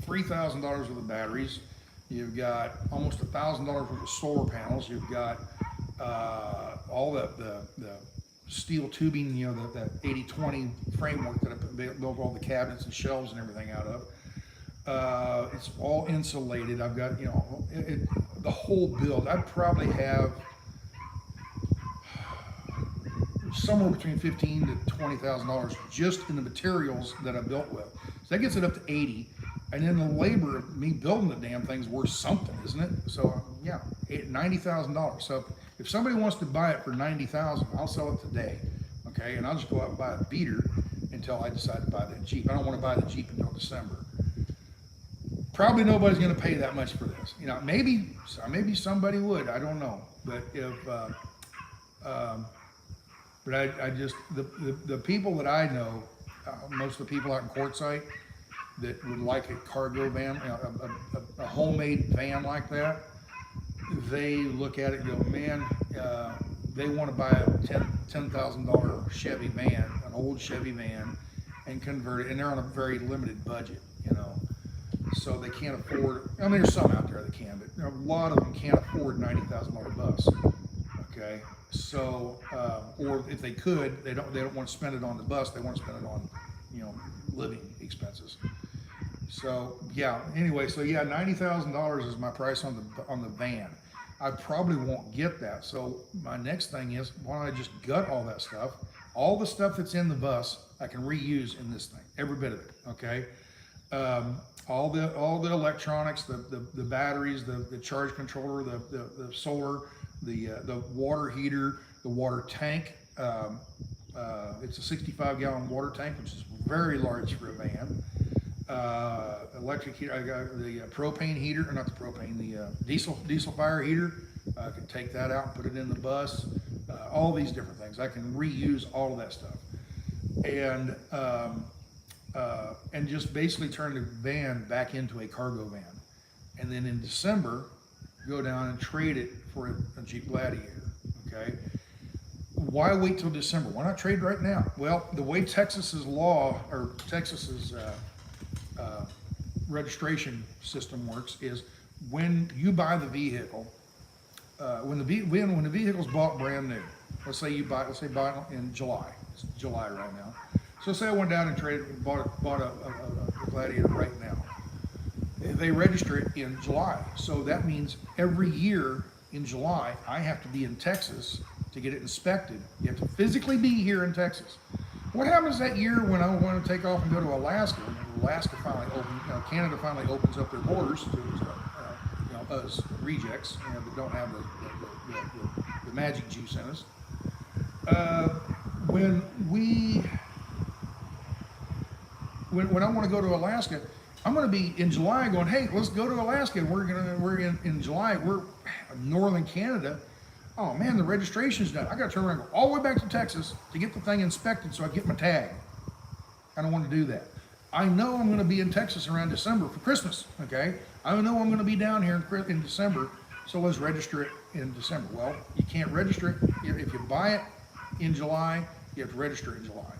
$3,000 worth of batteries. You've got almost $1,000 worth of solar panels. You've got all the steel tubing, you know, that 80-20 framework that I built all the cabinets and shelves and everything out of. It's all insulated. I've got, you know, the whole build. I probably have somewhere between $15,000 to $20,000 just in the materials that I built with. So that gets it up to 80. And then the labor of me building the damn thing's worth something, isn't it? So yeah, $90,000. So if somebody wants to buy it for $90,000, I'll sell it today, okay? And I'll just go out and buy a beater until I decide to buy that Jeep. I don't want to buy the Jeep until December. Probably nobody's going to pay that much for this. You know, maybe somebody would. I don't know. But if, I just the people that I know, most of the people out in Quartzsite that would like a cargo van, you know, a homemade van like that, they look at it and go, man, they want to buy a $10,000 Chevy van, an old Chevy van, and convert it, and they're on a very limited budget, you know, so they can't afford. I mean, there's some out there that can, but you know, a lot of them can't afford $90,000 bus. Okay, so or if they could, they don't want to spend it on the bus. They want to spend it on, you know, living expenses. So yeah, anyway, so yeah, $90,000 is my price on the van. I probably won't get that. So my next thing is, why don't I just gut all that stuff? All the stuff that's in the bus, I can reuse in this thing, every bit of it. Okay, all the electronics, the batteries, the charge controller, the solar, the water heater, the water tank. It's a 65-gallon water tank, which is very large for a van. Electric heater, I got the propane heater, or not the propane, the diesel fire heater. I can take that out and put it in the bus. All these different things. I can reuse all of that stuff, and just basically turn the van back into a cargo van. And then in December, go down and trade it for a Jeep Gladiator. Okay. Why wait till December? Why not trade right now? Well, the way Texas's law, or Texas's registration system works is when you buy the vehicle, when the vehicle's bought brand new, let's say buy it in July. It's July right now. So say I went down and bought a Gladiator right now. They register it in July. So that means every year in July, I have to be in Texas to get it inspected. You have to physically be here in Texas. What happens that year when I want to take off and go to Alaska? When Alaska finally Canada finally opens up their borders to us rejects, that don't have the magic juice in us. When I want to go to Alaska, I'm going to be in July going, hey, let's go to Alaska. We're in July. We're in northern Canada. Oh man, the registration's done. I got to turn around and go all the way back to Texas to get the thing inspected so I get my tag. I don't want to do that. I know I'm going to be in Texas around December for Christmas, okay? I know I'm going to be down here in December So let's register it in December. Well, you can't register it. If you buy it in July, you have to register it in July.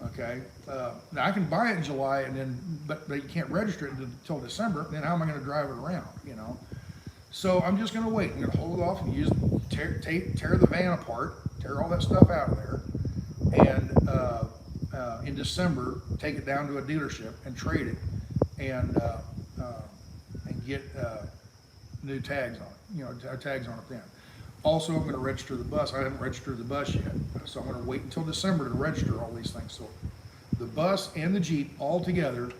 Okay. Now I can buy it in July and then, but you can't register it until December. Then how am I going to drive it around? You know. So I'm just going to wait. I'm going to hold off and tear the van apart, tear all that stuff out of there, and in December take it down to a dealership and trade it, and get new tags on it. You know, tags on it then. Also, I'm going to register the bus. I haven't registered the bus yet, so I'm going to wait until December to register all these things. So the bus and the Jeep all together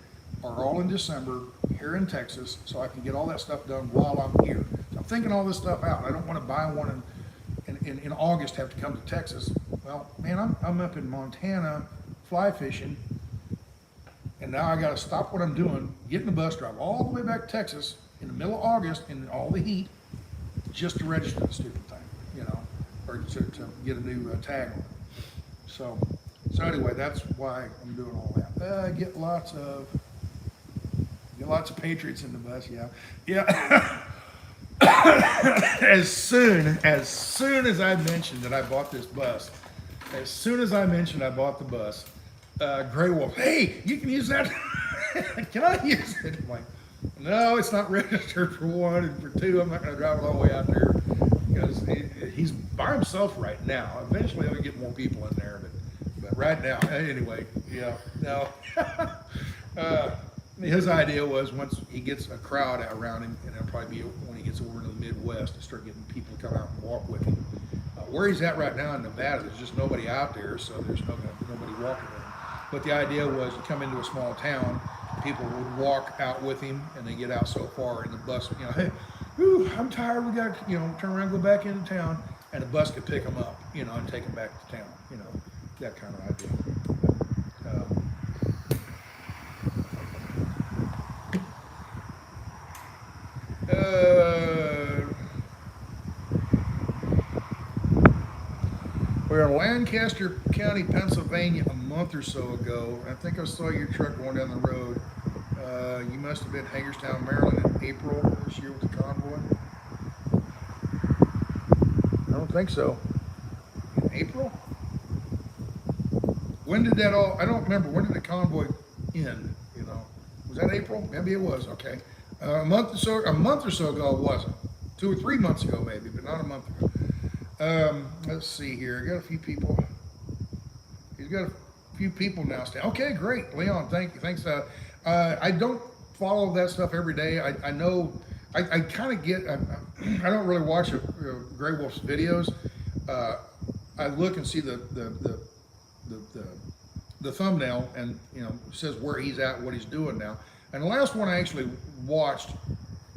are all in December here in Texas, so I can get all that stuff done while I'm here. So I'm thinking all this stuff out. I don't want to buy one in August, have to come to Texas. Well, man, I'm up in Montana fly fishing, and now I got to stop what I'm doing, get in the bus, drive all the way back to Texas in the middle of August in all the heat, just to register the stupid thing, you know, or to get a new tag on it. So anyway, that's why I'm doing all that. Get lots of Patriots in the bus, yeah. As soon as I mentioned that I bought this bus, Gray Wolf, hey, you can use that. Can I use it? I'm like, no, it's not registered for one, and for two, I'm not going to drive it all the way out there because he's by himself right now. Eventually, I'll get more people in there, but right now, anyway, yeah, no. His idea was once he gets a crowd around him, and it'll probably be when he gets over to the Midwest, to start getting people to come out and walk with him. Where he's at right now in Nevada, there's just nobody out there, so there's nobody walking with him. But the idea was you come into a small town, people would walk out with him, and they get out so far in the bus, you know, hey, whew, I'm tired, we got to, you know, turn around, go back into town, and the bus could pick them up, you know, and take them back to town, you know, that kind of idea. We're in Lancaster County, Pennsylvania a month or so ago. I think I saw your truck going down the road. You must have been Hagerstown, Maryland in April this year with the convoy. I don't think so. In April? When did that all, I don't remember, when did the convoy end, you know? Was that April? Maybe it was, okay. A month or so ago it wasn't. 2 or 3 months ago maybe, but not a month ago. Let's see here. I got a few people. He's got a few people now. Okay, great, Leon. Thank you. Thanks. I don't follow that stuff every day. I know. I kind of get. I don't really watch Gray Wolf's videos. I look and see the thumbnail, and you know, says where he's at, what he's doing now. And the last one I actually watched,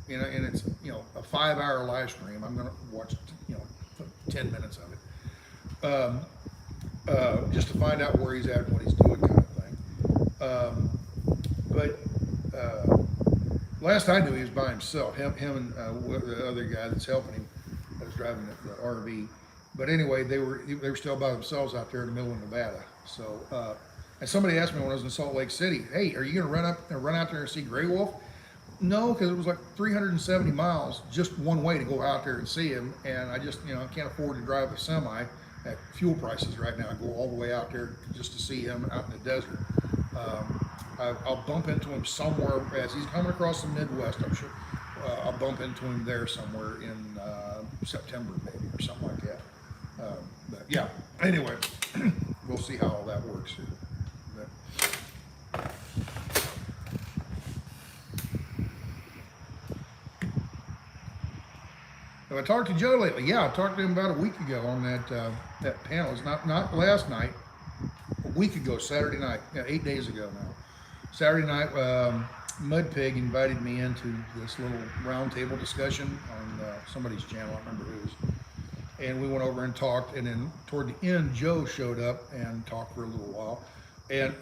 you know, and it's, you know, a 5-hour live stream. I'm going to watch, you know, 10 minutes of it, just to find out where he's at and what he's doing, kind of thing. But last I knew, he was by himself. Him and the other guy that's helping him, that was driving the RV. But anyway, they were still by themselves out there in the middle of Nevada. So, and somebody asked me when I was in Salt Lake City, "Hey, are you going to run out there and see Gray Wolf?" No, because it was like 370 miles just one way to go out there and see him, and I just, you know, can't afford to drive a semi at fuel prices right now. I go all the way out there just to see him out in the desert. I'll bump into him somewhere as he's coming across the Midwest. I'm sure I'll bump into him there somewhere in September maybe, or something like that. But yeah, anyway, we'll see how all that works. Have I talked to Joe lately? Yeah, I talked to him about a week ago on that panel. It's not last night, a week ago, Saturday night, 8 days ago now. Saturday night, Mudpig invited me into this little roundtable discussion on somebody's channel, I don't remember whose. And we went over and talked, and then toward the end, Joe showed up and talked for a little while. And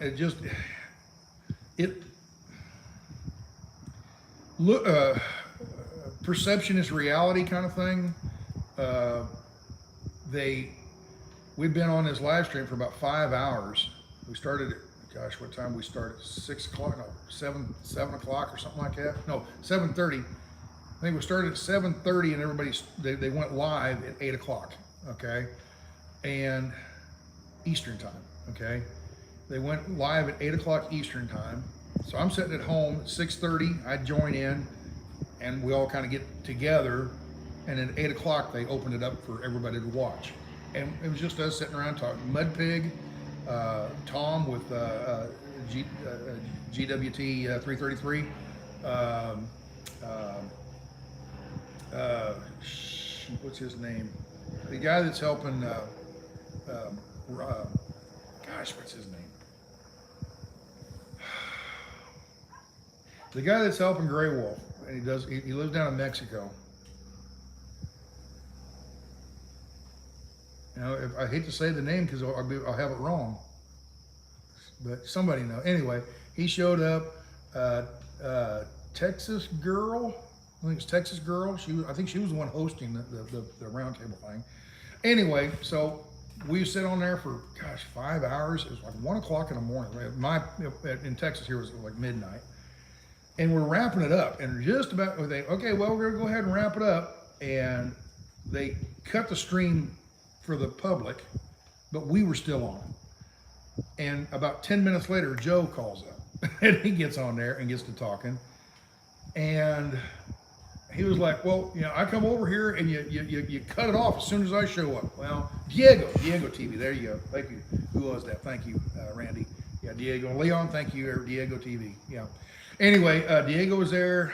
perception is reality kind of thing. We've been on this live stream for about 5 hours. We started at, gosh, what time we started? 6 o'clock, no, 7 o'clock or something like that. No, 7:30. I think we started at 7:30 and everybody, they went live at 8 o'clock, okay? And Eastern time, okay? They went live at 8 o'clock Eastern time. So I'm sitting at home at 6:30, I join in and we all kind of get together, and at 8 o'clock they opened it up for everybody to watch. And it was just us sitting around talking. Mud Pig, Tom with GWT 333, what's his name? The guy that's helping, gosh, what's his name? The guy that's helping Grey Wolf, and he lives down in Mexico. You know, I hate to say the name because I'll have it wrong, but somebody knows. Anyway, he showed up. Texas Girl, I think it's Texas Girl. I think she was the one hosting the roundtable thing. Anyway, so we sat on there for, gosh, 5 hours. It was like 1 o'clock in the morning. In Texas here it was like midnight. And we're wrapping it up, and just about, okay, well, we're gonna go ahead and wrap it up. And they cut the stream for the public, but we were still on. And about 10 minutes later, Joe calls up and he gets on there and gets to talking. And he was like, well, you know, I come over here and you cut it off as soon as I show up. Well, Diego TV, there you go. Thank you. Who was that? Thank you, Randy. Yeah, Diego. Leon, thank you, Diego TV. Yeah. Anyway, Diego was there.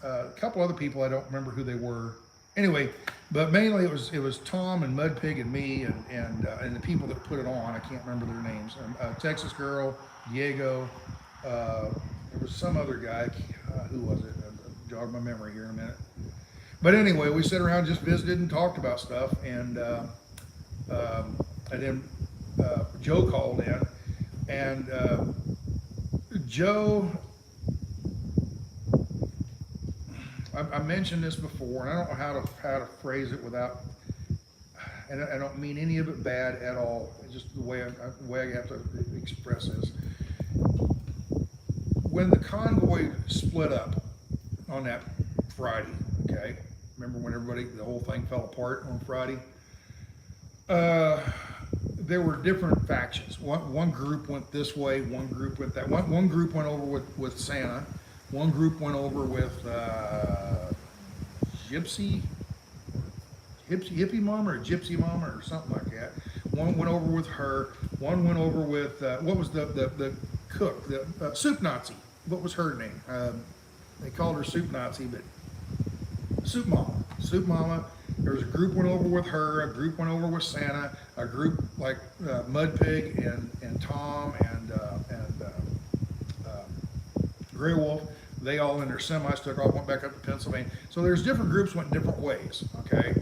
A couple other people, I don't remember who they were. Anyway, but mainly it was Tom and Mud Pig and me and the people that put it on. I can't remember their names. Texas Girl, Diego. There was some other guy. Who was it? Jog my memory here in a minute. But anyway, we sat around, just visited and talked about stuff, and then Joe called in, and Joe. I mentioned this before, and I don't know how to phrase it without, and I don't mean any of it bad at all. It's just the way I have to express this. When the convoy split up on that Friday, okay? Remember when the whole thing fell apart on Friday? There were different factions. One group went this way, one group went that. One group went over with Santa. One group went over with Hippie Mama or Gypsy Mama or something like that. One went over with her. One went over with, what was the cook, the Soup Nazi. What was her name? They called her Soup Nazi, but Soup Mama. Soup Mama. There was a group went over with her, a group went over with Santa, a group like Mud Pig and Tom and Grey Wolf. They all in their semis took off, went back up to Pennsylvania. So there's different groups went different ways, okay?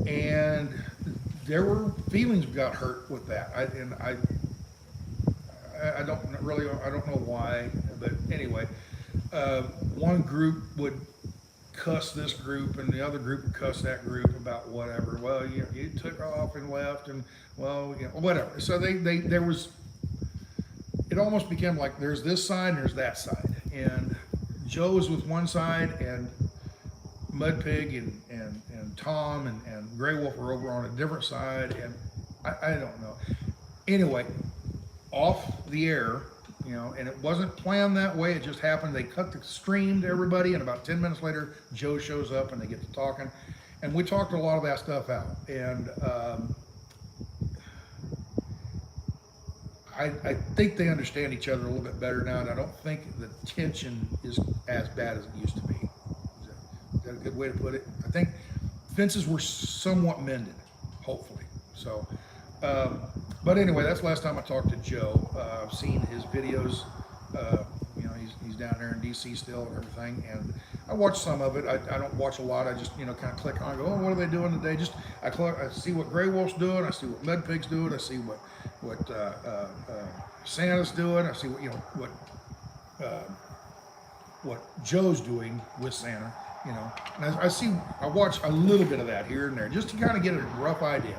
And there were feelings got hurt with that. I don't know why, but anyway, one group would cuss this group and the other group would cuss that group about whatever. Well, you took off and left, and well, you know, whatever. So there was, it almost became like there's this side and there's that side, and Joe was with one side, and Mud Pig and Tom and Grey Wolf were over on a different side, and I don't know. Anyway, off the air, you know, and it wasn't planned that way. It just happened. They cut the stream to everybody, and about 10 minutes later, Joe shows up and they get to talking, and we talked a lot of that stuff out. And I think they understand each other a little bit better now, and I don't think the tension is as bad as it used to be. Is that a good way to put it? I think fences were somewhat mended, hopefully. So, but anyway, that's the last time I talked to Joe. I've seen his videos. You know, he's down there in DC still and everything, and I watch some of it. I don't watch a lot. I just, you know, kind of click on and go, oh, what are they doing today? Just I see what Grey Wolf's doing. I see what Mud Pig's doing. I see what Santa's doing. I see what, you know, what Joe's doing with Santa. You know, and I watch a little bit of that here and there just to kind of get a rough idea.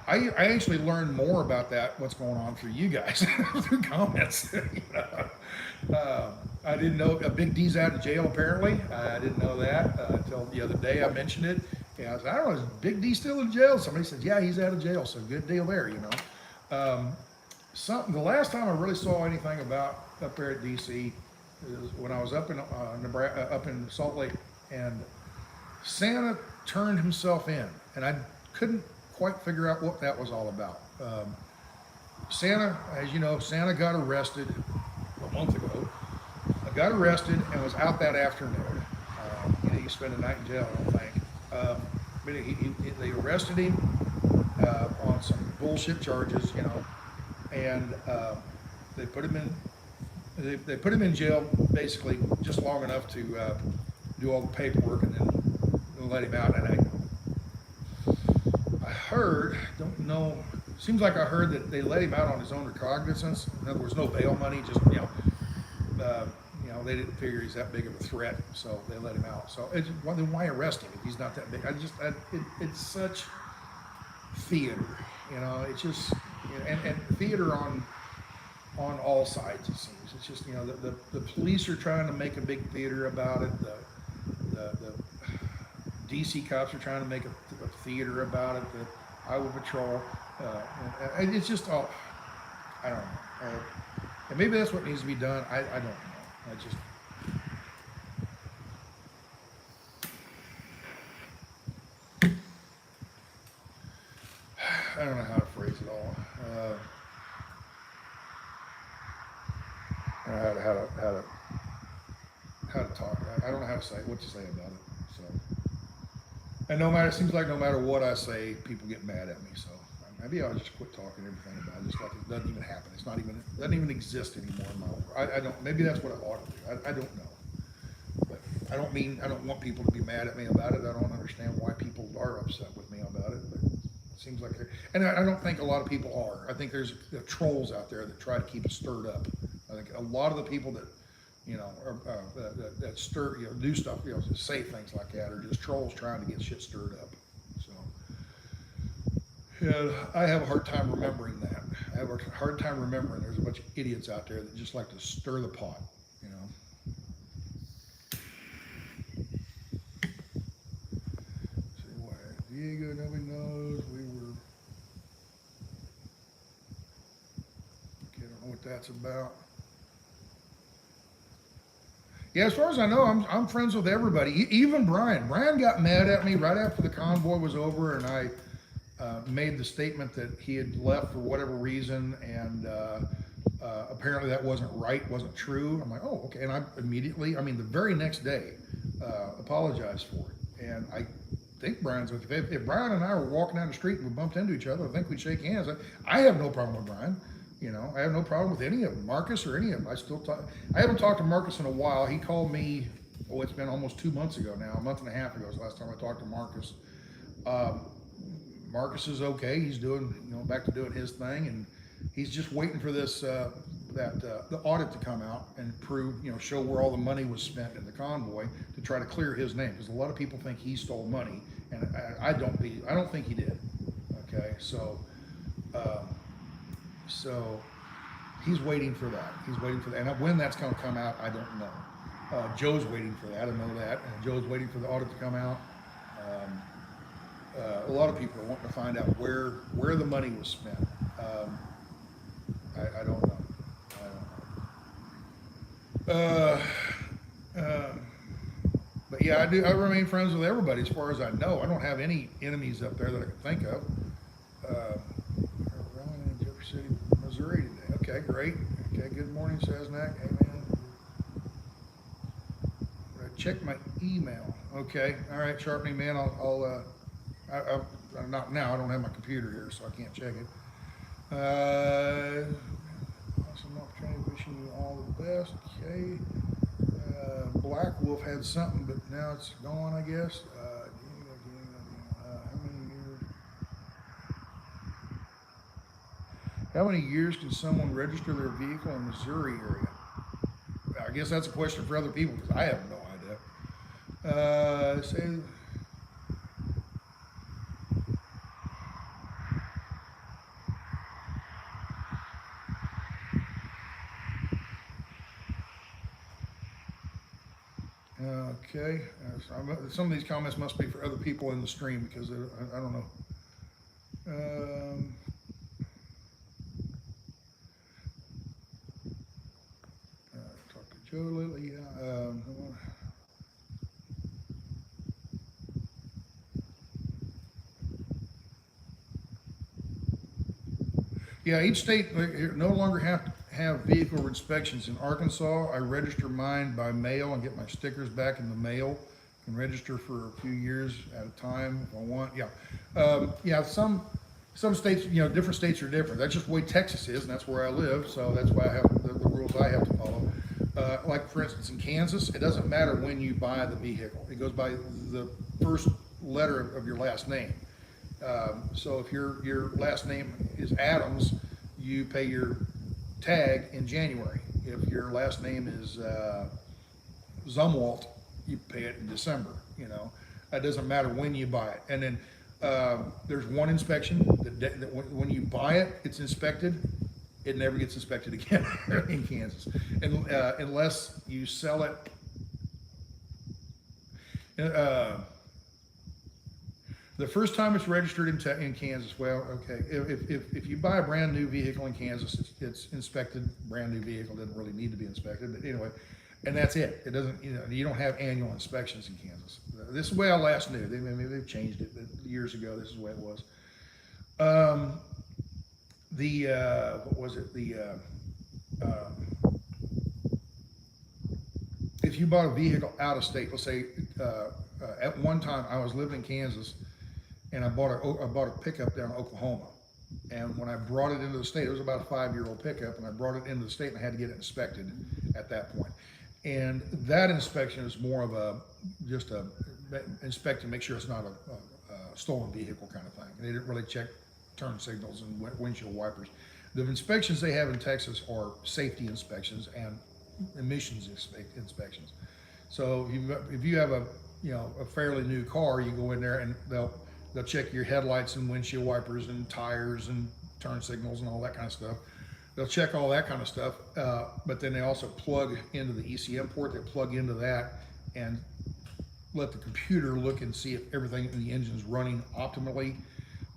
I actually learned more about that, what's going on through you guys, through comments. You know? I didn't know Big D's out of jail apparently. I didn't know that until the other day I mentioned it. Yeah, I said, I don't know, is Big D still in jail? Somebody said, yeah, he's out of jail, so good deal there, you know. The last time I really saw anything about up there at DC is when I was up in Nebraska, up in Salt Lake, and Santa turned himself in, and I couldn't quite figure out what that was all about. Santa, as you know, Santa got arrested a month ago. Got arrested and was out that afternoon. He spent a night in jail, I don't think. But they arrested him on some bullshit charges, you know, and they put him in. They put him in jail basically just long enough to do all the paperwork and then let him out. And I heard, don't know, seems like I heard that they let him out on his own recognizance. In other words, no bail money, just they didn't figure he's that big of a threat, so they let him out. So then why arrest him if he's not that big? It's such theater, you know. It's just, you know, and theater on all sides, it seems. It's just, you know, the police are trying to make a big theater about it. The DC cops are trying to make a theater about it. The Iowa Patrol, and it's just all, I don't know. And maybe that's what needs to be done. I don't know. I don't know how to phrase it all. I don't know how to talk. I don't know how to say what to say about it. So, and it seems like no matter what I say, people get mad at me. So maybe I'll just quit talking everything about it, just like it doesn't even happen. It doesn't even exist anymore in my world. I don't. Maybe that's what I ought to do. I don't know. But I don't want people to be mad at me about it. I don't understand why people are upset with me about it. But it seems like, and I don't think a lot of people are. I think there's trolls out there that try to keep it stirred up. I think a lot of the people that, you know, that stir, you know, do stuff, you know, say things like that, are just trolls trying to get shit stirred up. So, yeah, I have a hard time remembering that. I have a hard time remembering there's a bunch of idiots out there that just like to stir the pot, you know. See what Diego, nobody knows. I don't know what that's about. Yeah, as far as I know, I'm friends with everybody. Even Brian. Brian got mad at me right after the convoy was over, and I made the statement that he had left for whatever reason, and apparently that wasn't right, wasn't true. I'm like, oh, okay. And I immediately, the very next day, apologized for it. And I think Brian's okay. If Brian and I were walking down the street and we bumped into each other, I think we'd shake hands. I have no problem with Brian. You know, I have no problem with any of them, Marcus or any of them. I haven't talked to Marcus in a while. He called me, it's been almost 2 months ago now, a month and a half ago was the last time I talked to Marcus. Marcus is okay. He's doing, back to doing his thing, and he's just waiting for this, the audit to come out and prove, show where all the money was spent in the convoy to try to clear his name, because a lot of people think he stole money, and I don't think he did. Okay, so he's waiting for that. And when that's going to come out, I don't know. Joe's waiting for that. I know that. And Joe's waiting for the audit to come out. A lot of people are wanting to find out where the money was spent. I don't know. But yeah, I remain friends with everybody as far as I know. I don't have any enemies up there that I can think of. Running in Jefferson City, Missouri today. Okay, great. Okay, good morning, Sasnak. Hey, man. Check my email. Okay, all right, Sharpening Man. I'm not now. I don't have my computer here, so I can't check it. Awesome opportunity. Wishing you all the best. Okay. Black Wolf had something, but now it's gone, I guess. How many years can someone register their vehicle in the Missouri area? I guess that's a question for other people, because I have no idea. Say. Okay, some of these comments must be for other people in the stream because I don't know. Talk to Joe Lily. Yeah, each state no longer have to have vehicle inspections. In Arkansas, I register mine by mail and get my stickers back in the mail. Can register for a few years at a time if I want. Yeah, yeah. Some states, different states are different. That's just the way Texas is, and that's where I live. So that's why I have the rules I have to follow. Like for instance, in Kansas, it doesn't matter when you buy the vehicle. It goes by the first letter of your last name. So if your last name is Adams, you pay your tag in January. If your last name is Zumwalt, you pay it in December. It doesn't matter when you buy it. And then there's one inspection that when you buy it, it's inspected. It never gets inspected again in Kansas, and unless you sell it. The first time it's registered in Kansas, well, okay, if you buy a brand new vehicle in Kansas, it's inspected. Brand new vehicle doesn't really need to be inspected, but anyway, and that's it. It doesn't, you don't have annual inspections in Kansas. This is the way I last knew. Maybe they've changed it, but years ago, this is the way it was. What was it? If you bought a vehicle out of state, let's say at one time I was living in Kansas, and I bought a pickup down in Oklahoma, and when I brought it into the state, it was about a 5-year-old pickup, and I brought it into the state and I had to get it inspected at that point. And that inspection is more of just a inspect to make sure it's not a stolen vehicle kind of thing. They didn't really check turn signals and windshield wipers. The inspections they have in Texas are safety inspections and emissions inspections. So if you have a fairly new car, you go in there and they'll check your headlights and windshield wipers and tires and turn signals and all that kind of stuff. They'll check all that kind of stuff, but then they also plug into the ECM port. They plug into that and let the computer look and see if everything in the engine is running optimally.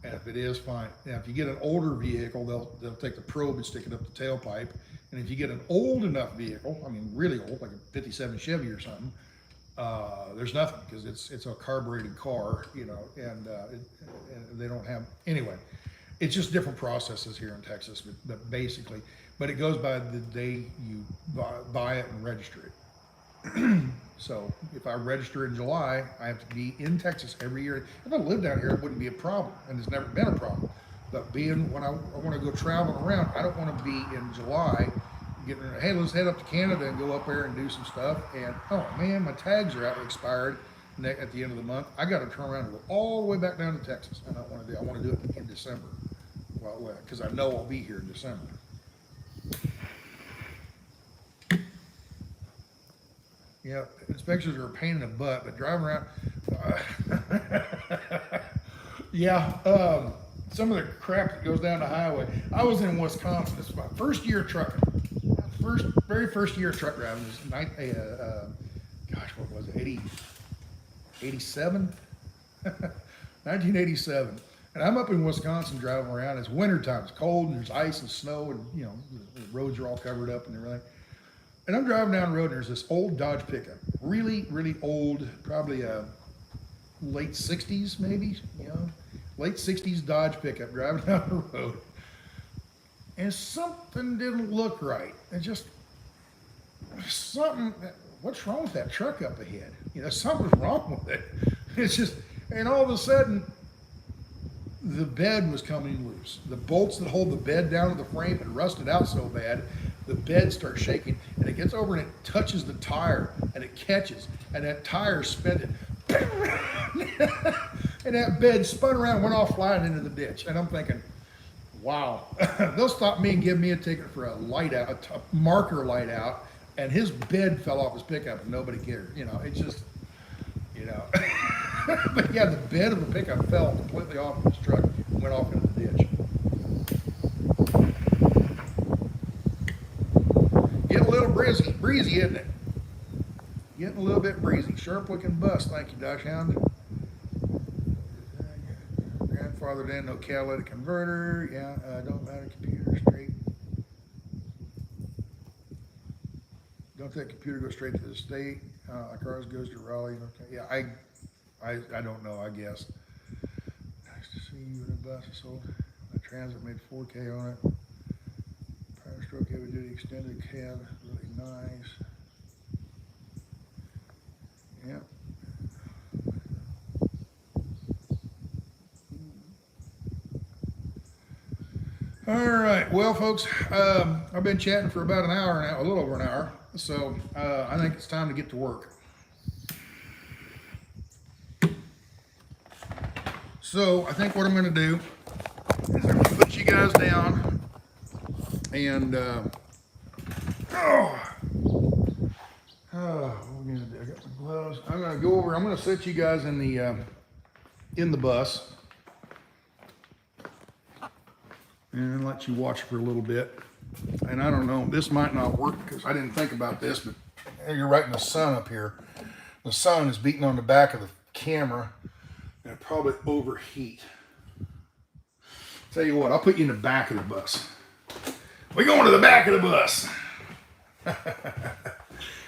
And if it is, fine. Now, if you get an older vehicle, they'll take the probe and stick it up the tailpipe. And if you get an old enough vehicle, I mean really old, like a 57 Chevy or something, there's nothing because it's a carbureted car, and they don't have, anyway, it's just different processes here in Texas, but basically, but it goes by the day you buy it and register it. So if I register in July, I have to be in Texas every year. If I lived down here, it wouldn't be a problem, and it's never been a problem. But when I want to go traveling around, I don't want to be in July getting, hey, let's head up to Canada and go up there and do some stuff. And oh man, my tags are expired at the end of the month. I got to turn around and go all the way back down to Texas. I don't want to do. I want to do it in December, well, because I know I'll be here in December. Yeah, inspections are a pain in the butt, but driving around, yeah, some of the crap that goes down the highway. I was in Wisconsin. This is my first year trucking. Very first year truck driving. It was gosh, what was it? 87? 1987. And I'm up in Wisconsin driving around. It's wintertime. It's cold and there's ice and snow and the roads are all covered up and everything. And I'm driving down the road and there's this old Dodge pickup, really, really old, probably late 60s maybe, late 60s Dodge pickup driving down the road. And something didn't look right. And just something, what's wrong with that truck up ahead? Something's wrong with it. It's just, and all of a sudden, the bed was coming loose. The bolts that hold the bed down to the frame had rusted out so bad, the bed starts shaking, and it gets over and it touches the tire, and it catches, and that tire spinning, and that bed spun around and went off flying into the ditch. And I'm thinking, wow, they'll stop me and give me a ticket for a light out, a marker light out, and his bed fell off his pickup and nobody cared. It's just, but yeah, the bed of the pickup fell completely off his truck and went off into the ditch. Get a little breezy, isn't it? Getting a little bit breezy. Sharp looking bus. Thank you, Dachshund. Grandfathered in, no catalytic converter. Yeah, don't matter. Computer straight. Don't that computer go straight to the state? Like ours goes to Raleigh. Okay. Yeah, I don't know, I guess. Nice to see you in a bus. So the Transit made 4K on it. Power stroke heavy duty extended cab. Really nice. Yep. All right, well, folks, I've been chatting for about an hour now, a little over an hour, so I think it's time to get to work. So I think what I'm going to do is I'm going to put you guys down, and what am I going to do? I got my gloves. I'm going to go over. I'm going to set you guys in the bus, and let you watch for a little bit. And I don't know, this might not work because I didn't think about this, but you're right in the sun up here. The sun is beating on the back of the camera and it'll probably overheat. Tell you what, I'll put you in the back of the bus. We're going to the back of the bus.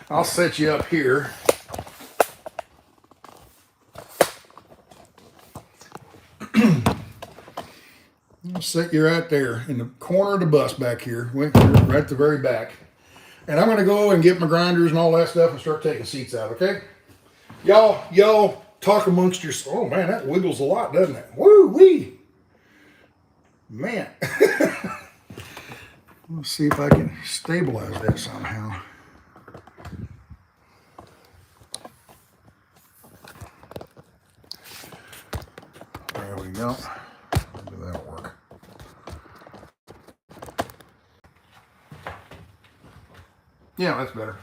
I'll set you up here. I'll set you right there in the corner of the bus back here, right at the very back. And I'm gonna go and get my grinders and all that stuff and start taking seats out, okay? Y'all talk amongst yourselves. Oh man, that wiggles a lot, doesn't it? Woo-wee. Man. Let's see if I can stabilize that somehow. There we go. Maybe that'll work. Yeah, that's better.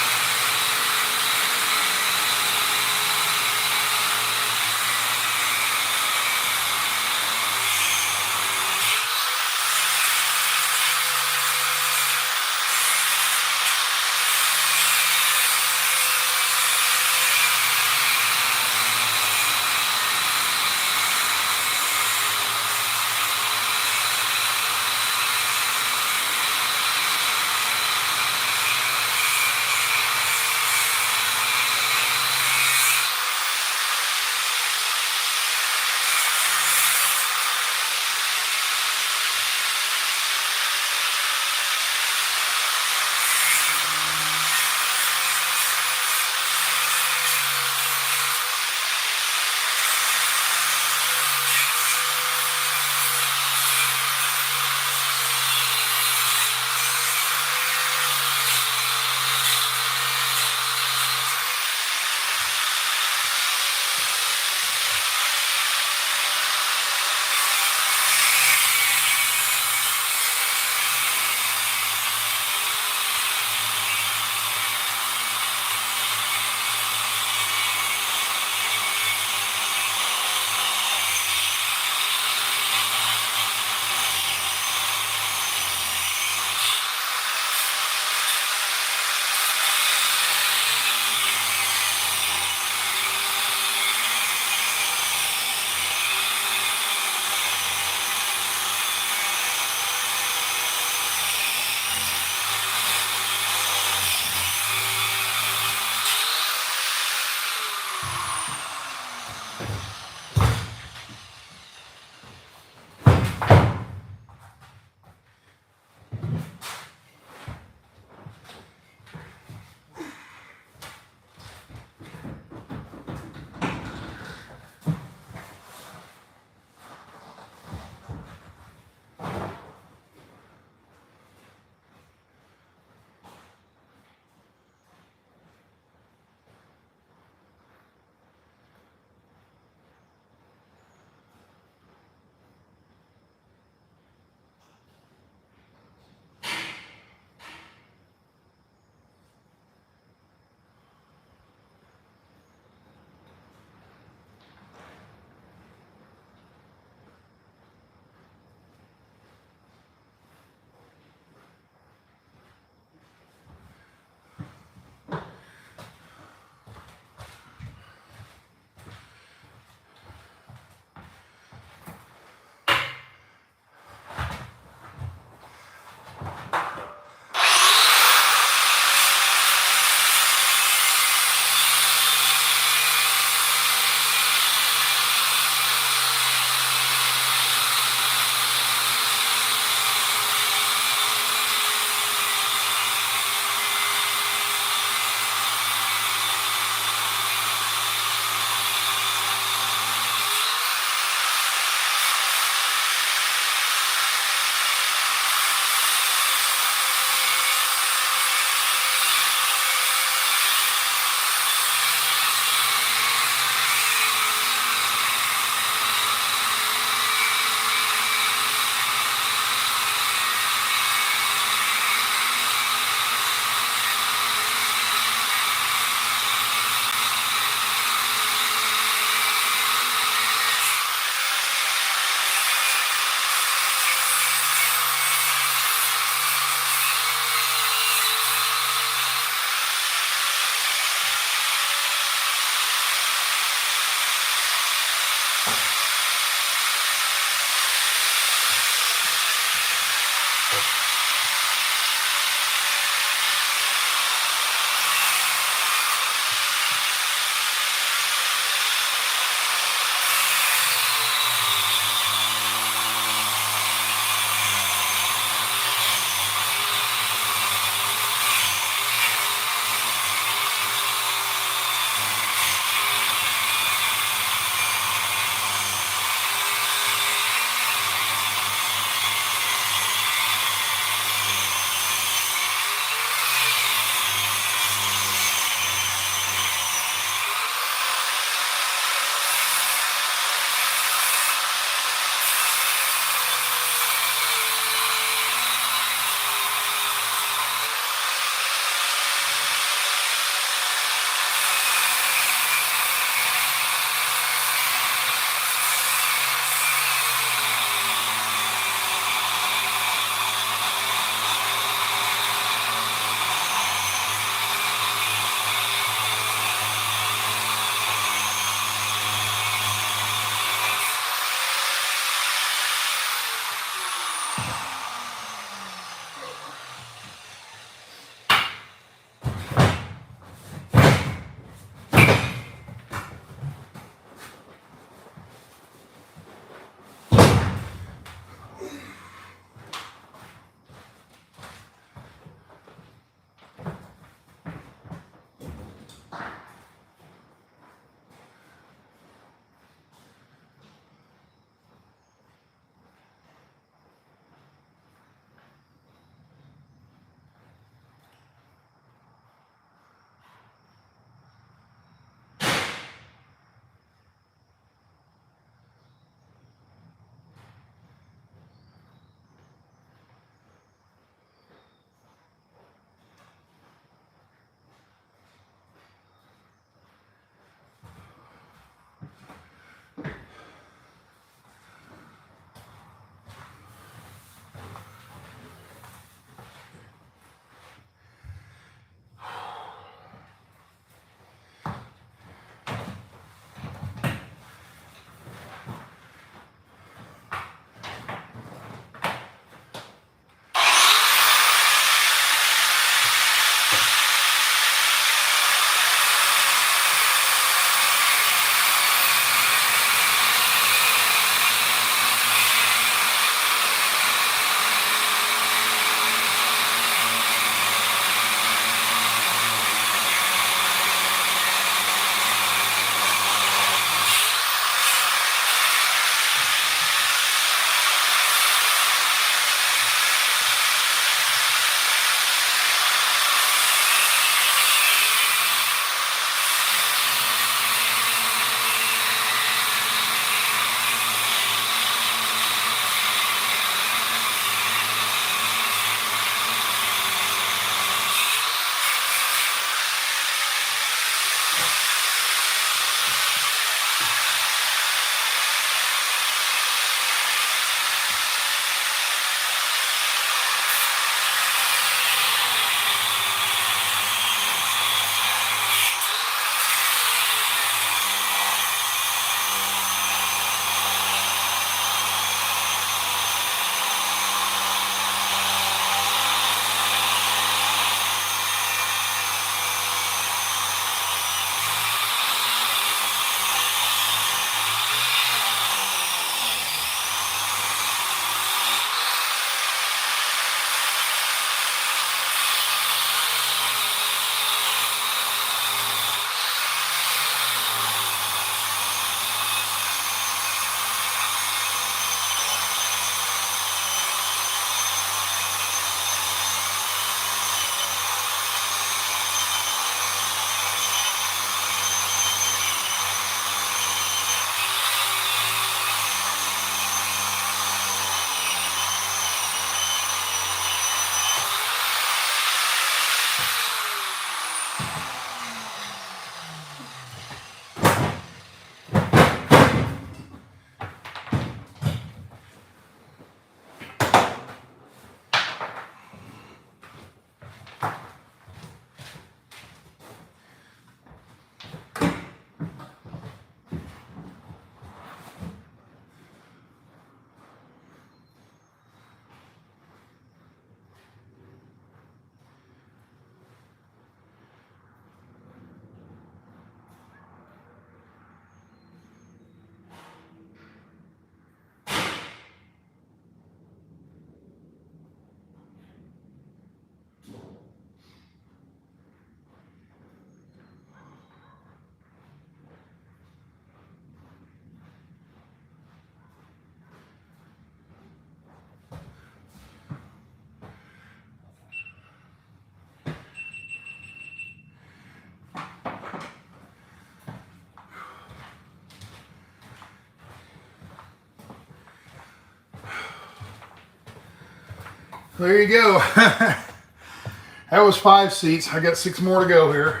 So there you go. That was 5 seats. I got 6 more to go here.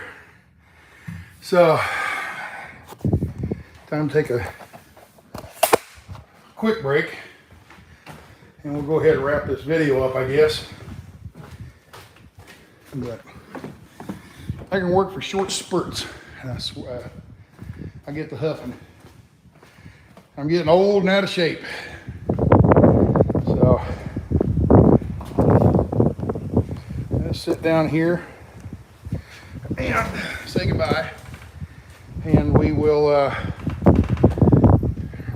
So, time to take a quick break. And we'll go ahead and wrap this video up, I guess. But I can work for short spurts. And I get the huffing. I'm getting old and out of shape. So, let's sit down here and say goodbye. And we will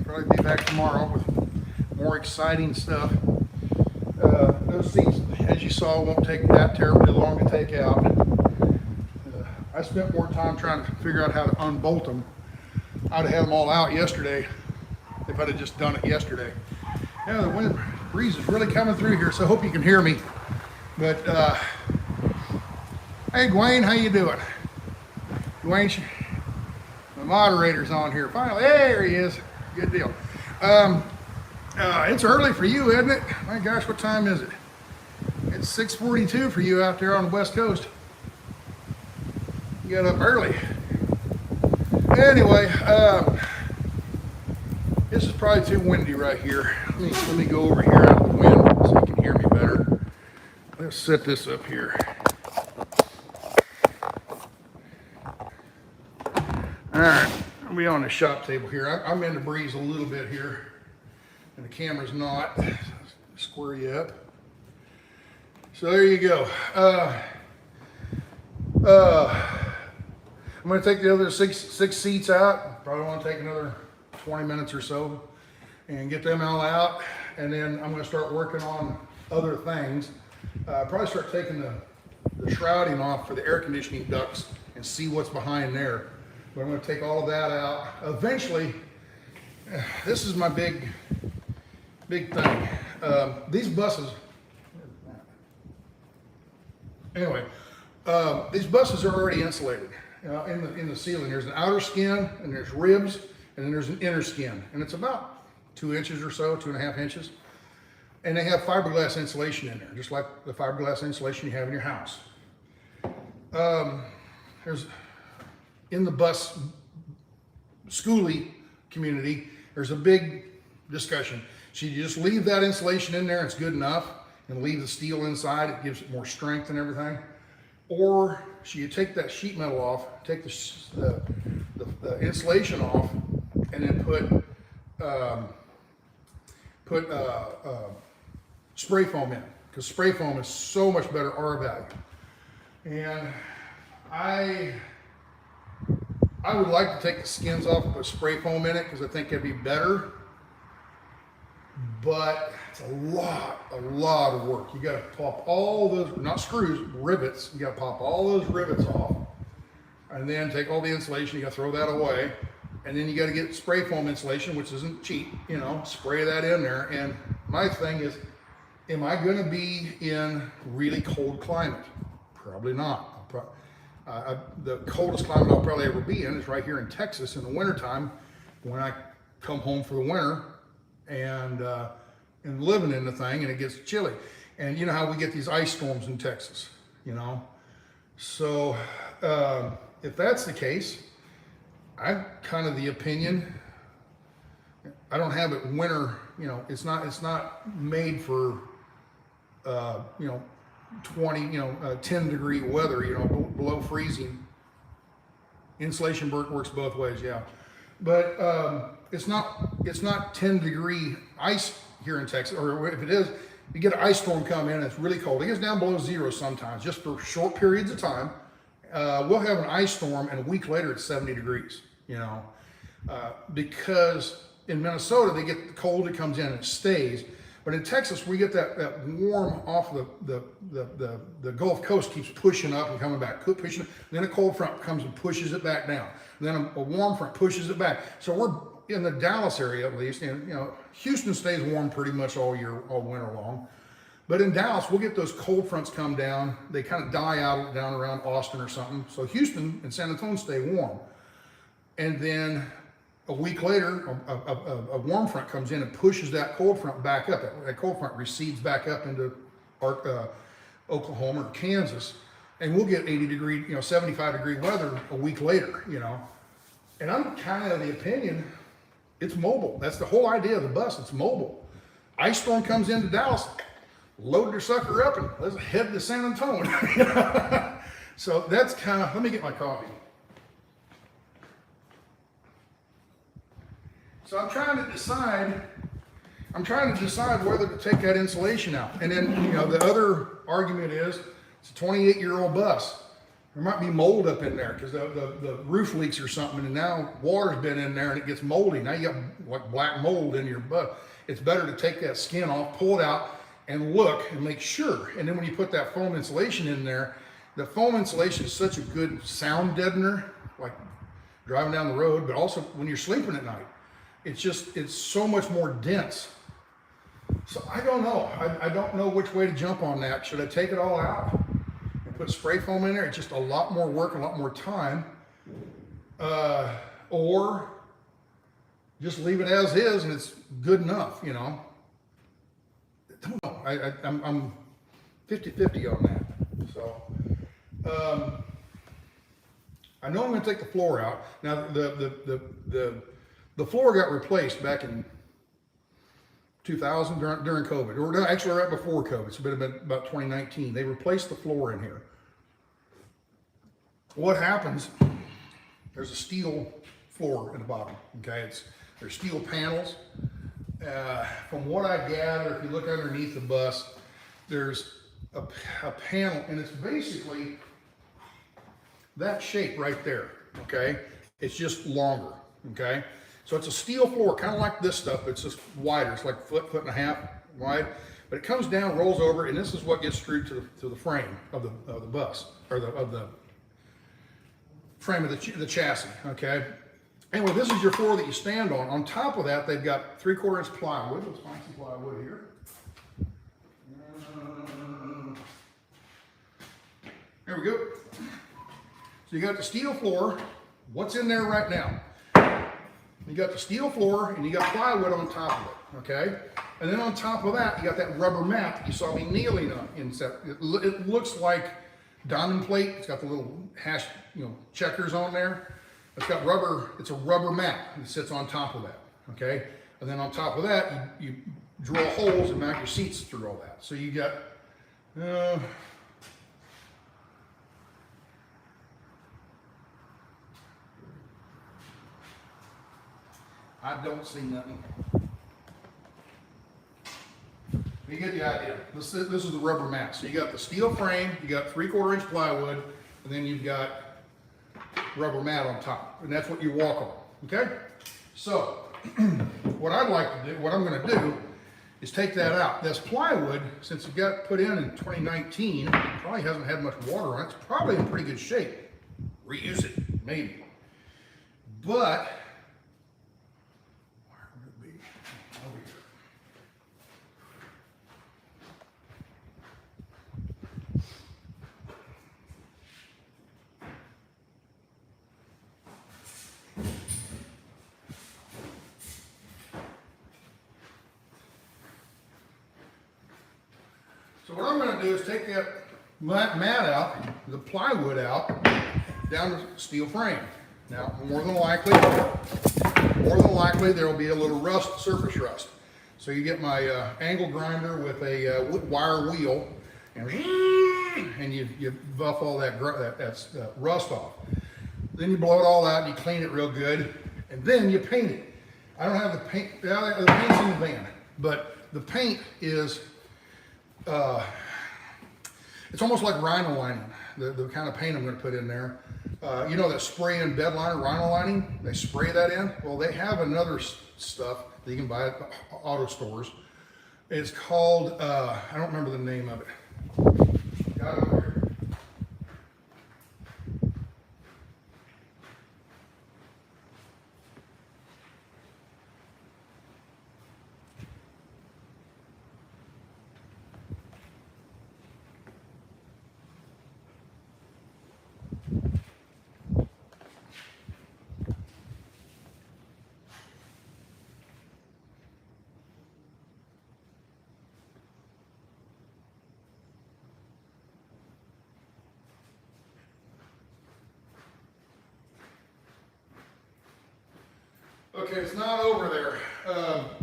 probably be back tomorrow with more exciting stuff. Those seats, as you saw, won't take that terribly long to take out. I spent more time trying to figure out how to unbolt them. I'd have had them all out yesterday if I'd have just done it yesterday. Yeah, the wind breeze is really coming through here, so I hope you can hear me. But hey, Dwayne, how you doing? Dwayne, the moderator's on here. Finally, there he is. Good deal. It's early for you, isn't it? My gosh, what time is it? It's 6:42 for you out there on the West Coast. You got up early. Anyway, this is probably too windy right here. Let me go over here out of the wind so you can hear me better. Let's set this up here. All right, I'll be on the shop table here. I'm in the breeze a little bit here, and the camera's not. Square you up. So there you go. I'm going to take the other six seats out. Probably want to take another 20 minutes or so and get them all out. And then I'm going to start working on other things. Probably start taking the shrouding off for the air conditioning ducts and see what's behind there. But I'm going to take all of that out. Eventually, this is my big thing. These buses, anyway, these buses are already insulated. In the ceiling, there's an outer skin, and there's ribs, and then there's an inner skin, and it's about 2 inches or so, 2.5 inches, and they have fiberglass insulation in there, just like the fiberglass insulation you have in your house. There's in the bus schoolie community, there's a big discussion. Should you just leave that insulation in there, it's good enough, and leave the steel inside, it gives it more strength and everything? Or should you take that sheet metal off, take the insulation off, and then put spray foam in? Because spray foam is so much better R value. And I would like to take the skins off and put spray foam in it because I think it'd be better. But it's a lot of work. You got to pop all those, not screws, rivets. You got to pop all those rivets off, and then take all the insulation. You got to throw that away, and then you got to get spray foam insulation, which isn't cheap. You know, spray that in there. And my thing is, am I going to be in really cold climate? Probably not. The coldest climate I'll probably ever be in is right here in Texas in the wintertime when I come home for the winter. And living in the thing, and it gets chilly. And you know how we get these ice storms in Texas, you know? So if that's the case, I'm kind of the opinion, I don't have it winter, you know, it's not made for, 10 degree weather, you know, below freezing. Insulation works both ways, yeah. But it's not 10 degree ice here in Texas, or if it is, you get an ice storm come in, it's really cold. It gets down below zero sometimes, just for short periods of time. We'll have an ice storm, and a week later it's 70 degrees, you know, because in Minnesota they get the cold, it comes in and it stays. But in Texas, we get that warm off the Gulf Coast keeps pushing up and coming back, pushing. Then a cold front comes and pushes it back down. Then a warm front pushes it back. So we're in the Dallas area at least, and you know, Houston stays warm pretty much all winter long. But in Dallas, we'll get those cold fronts come down. They kind of die out down around Austin or something. So Houston and San Antonio stay warm. And then a week later, a warm front comes in and pushes that cold front back up. That cold front recedes back up into Oklahoma or Kansas, and we'll get 80-degree, 75-degree weather a week later, And I'm kind of the opinion, it's mobile. That's the whole idea of the bus, it's mobile. Ice storm comes into Dallas, load their sucker up and let's head to San Antonio. So that's kind of, let me get my coffee. So I'm trying to decide whether to take that insulation out. And then, the other argument is, it's a 28-year-old bus. There might be mold up in there because the roof leaks or something, and now water's been in there and it gets moldy. Now you got like black mold in your bus. It's better to take that skin off, pull it out, and look and make sure. And then when you put that foam insulation in there, the foam insulation is such a good sound deadener, like driving down the road, but also when you're sleeping at night. It's so much more dense. So I don't know. I don't know which way to jump on that. Should I take it all out and put spray foam in there? It's just a lot more work, a lot more time. Or just leave it as is and it's good enough, I don't know. I'm 50-50 on that. So I know I'm going to take the floor out. Now the floor got replaced back in 2000 during COVID, or actually right before COVID. It's been about 2019. They replaced the floor in here. What happens? There's a steel floor in the bottom. Okay, there's steel panels. From what I gather, if you look underneath the bus, there's a panel, and it's basically that shape right there. Okay, it's just longer. Okay. So it's a steel floor, kind of like this stuff, but it's just wider. It's like foot and a half wide, but it comes down, rolls over, and this is what gets screwed to the frame of the bus, or of the frame of the chassis. Okay. Anyway, this is your floor that you stand on. On top of that, they've got 3/4 inch plywood. Let's find some plywood here. There we go. So you got the steel floor. What's in there right now? You got the steel floor and you got plywood on top of it, okay? And then on top of that, you got that rubber mat that you saw me kneeling on. It looks like diamond plate. It's got the little hash, checkers on there. It's got rubber, it's a rubber mat that sits on top of that, okay? And then on top of that, you drill holes and mount your seats through all that. So you got, I don't see nothing. You get the idea. This is the rubber mat. So you got the steel frame, you got 3/4 inch plywood, and then you've got rubber mat on top. And that's what you walk on, okay? So what I'd like to do, what I'm gonna do is take that out. This plywood, since it got put in 2019, probably hasn't had much water on it. It's probably in pretty good shape. Reuse it, maybe. But so what I'm going to do is take that mat out, the plywood out, down the steel frame. Now, more than likely there will be a little rust, surface rust. So you get my angle grinder with a wire wheel, and you buff all that rust off. Then you blow it all out and you clean it real good, and then you paint it. I don't have the paint, the paint's in the van, but the paint is, it's almost like rhino lining, the kind of paint I'm going to put in there. You know that spray in bed liner, rhino lining? They spray that in. Well, they have another stuff that you can buy at auto stores. It's called, I don't remember the name of it. Got it over here. Okay, it's not over there.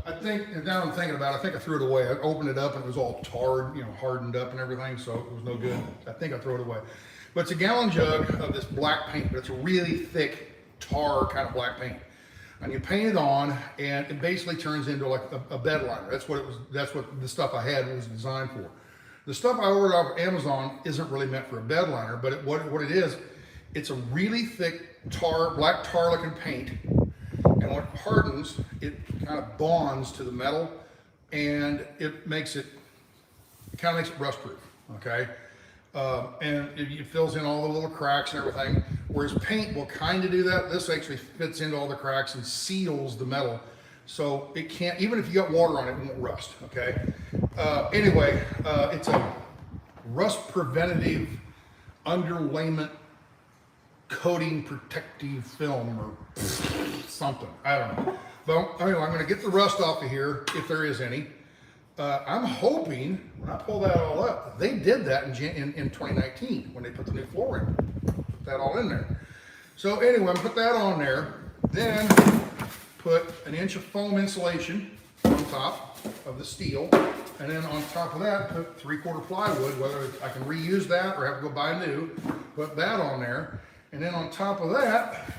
I think, now I'm thinking about it, I think I threw it away. I opened it up and it was all tarred, you know, hardened up and everything, so it was no good. I think I threw it away. But it's a gallon jug of this black paint, but it's a really thick tar kind of black paint. And you paint it on, and it basically turns into like a bed liner. That's what it was. That's what the stuff I had was designed for. The stuff I ordered off Amazon isn't really meant for a bed liner, but what it is, it's a really thick black tar looking paint. And when it hardens, it kind of bonds to the metal, and it kind of makes it rust proof, okay? And it fills in all the little cracks and everything, whereas paint will kind of do that. This actually fits into all the cracks and seals the metal, so it can't, even if you got water on it, it won't rust, okay? Anyway, it's a rust preventative underlayment coating protective film or something, I don't know. But anyway, I'm gonna get the rust off of here, if there is any. I'm hoping, when I pull that all up, they did that in 2019, when they put the new floor in. Put that all in there. So anyway, I'm gonna put that on there, then put an inch of foam insulation on top of the steel, and then on top of that, put 3/4 plywood, whether I can reuse that or have to go buy new, put that on there. And then on top of that,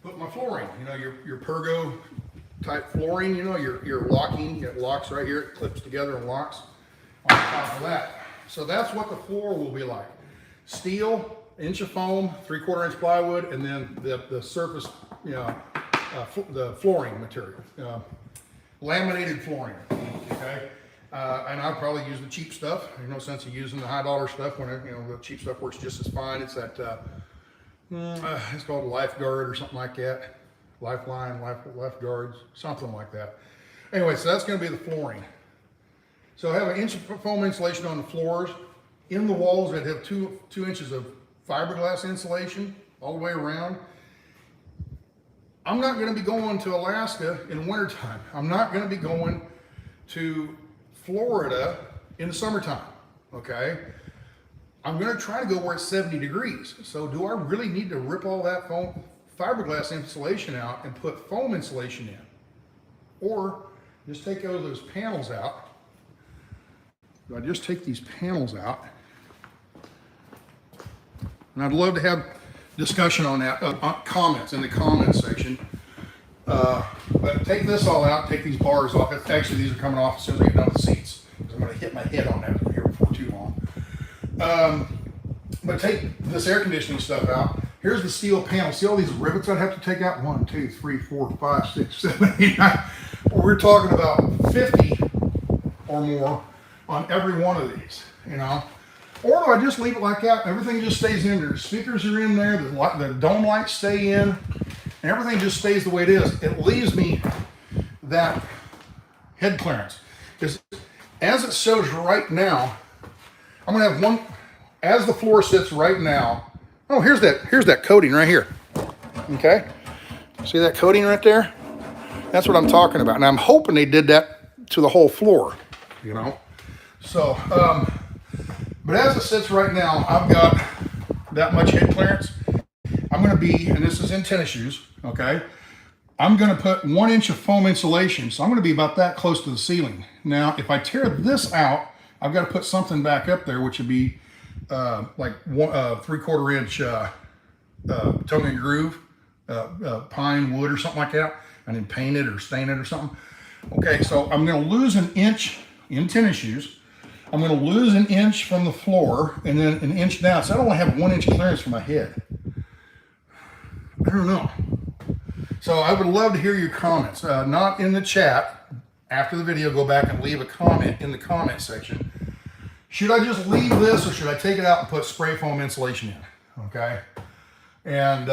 put my flooring, you know, your Pergo type flooring, you know, your locking, it locks right here, it clips together and locks on top of that. So that's what the floor will be like. Steel, inch of foam, 3/4 inch plywood, and then the surface, you know, the flooring material, laminated flooring, okay? And I'll probably use the cheap stuff. There's no sense of using the high dollar stuff when you know, the cheap stuff works just as fine. It's that, it's called a Lifeguard or something like that. Lifeline, Lifeguards, something like that. Anyway, so that's gonna be the flooring. So I have an inch of foam insulation on the floors. In the walls, I'd have two inches of fiberglass insulation all the way around. I'm not gonna be going to Alaska in the wintertime. I'm not gonna be going to Florida in the summertime, okay? I'm gonna try to go where it's 70 degrees. So do I really need to rip all that fiberglass insulation out and put foam insulation in? Or just take those panels out. Do I just take these panels out? And I'd love to have discussion on that, comments in the comments section. But take this all out, take these bars off. Actually, these are coming off as soon as I get done with the seats, because I'm going to hit my head on that here before too long. But take this air conditioning stuff out. Here's the steel panel. See all these rivets I'd have to take out? 1, 2, 3, 4, 5, 6, 7, 8, 9. We're talking about 50 or more on every one of these, you know. Or do I just leave it like that? Everything just stays in there. The speakers are in there, the dome lights stay in, and everything just stays the way it is. It leaves me that head clearance. Because as it shows right now, I'm gonna have one, as the floor sits right now. Oh, here's that coating right here. Okay? See that coating right there? That's what I'm talking about. And I'm hoping they did that to the whole floor, you know? So, but as it sits right now, I've got that much head clearance. I'm gonna be, and this is in tennis shoes, okay? I'm gonna put 1 inch of foam insulation, so I'm gonna be about that close to the ceiling. Now, if I tear this out, I've gotta put something back up there, which would be like 3/4 inch tongue and groove, pine wood or something like that, and then paint it or stain it or something. Okay, so I'm gonna lose an inch in tennis shoes. I'm gonna lose an inch from the floor and then an inch down. So I only have 1 inch clearance from my head. I don't know. So I would love to hear your comments. Not in the chat. After the video, go back and leave a comment in the comment section. Should I just leave this or should I take it out and put spray foam insulation in? Okay. And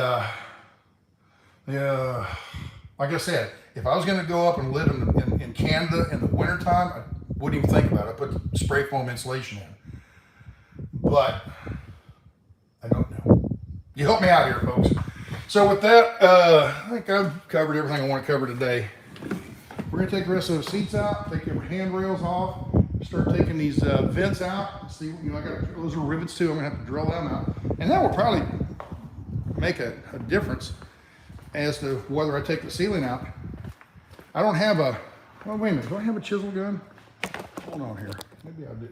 yeah, like I said, if I was gonna go up and live in Canada in the wintertime, I wouldn't even think about it. I put spray foam insulation in. But I don't know. You help me out here, folks. So with that, I think I've covered everything I want to cover today. We're gonna take the rest of the seats out, take the handrails off, start taking these vents out. See, you know, I got those are rivets too. I'm gonna have to drill them out, and that will probably make a difference as to whether I take the ceiling out. I don't have a. Well, wait a minute. Do I have a chisel gun? Hold on here. Maybe I do.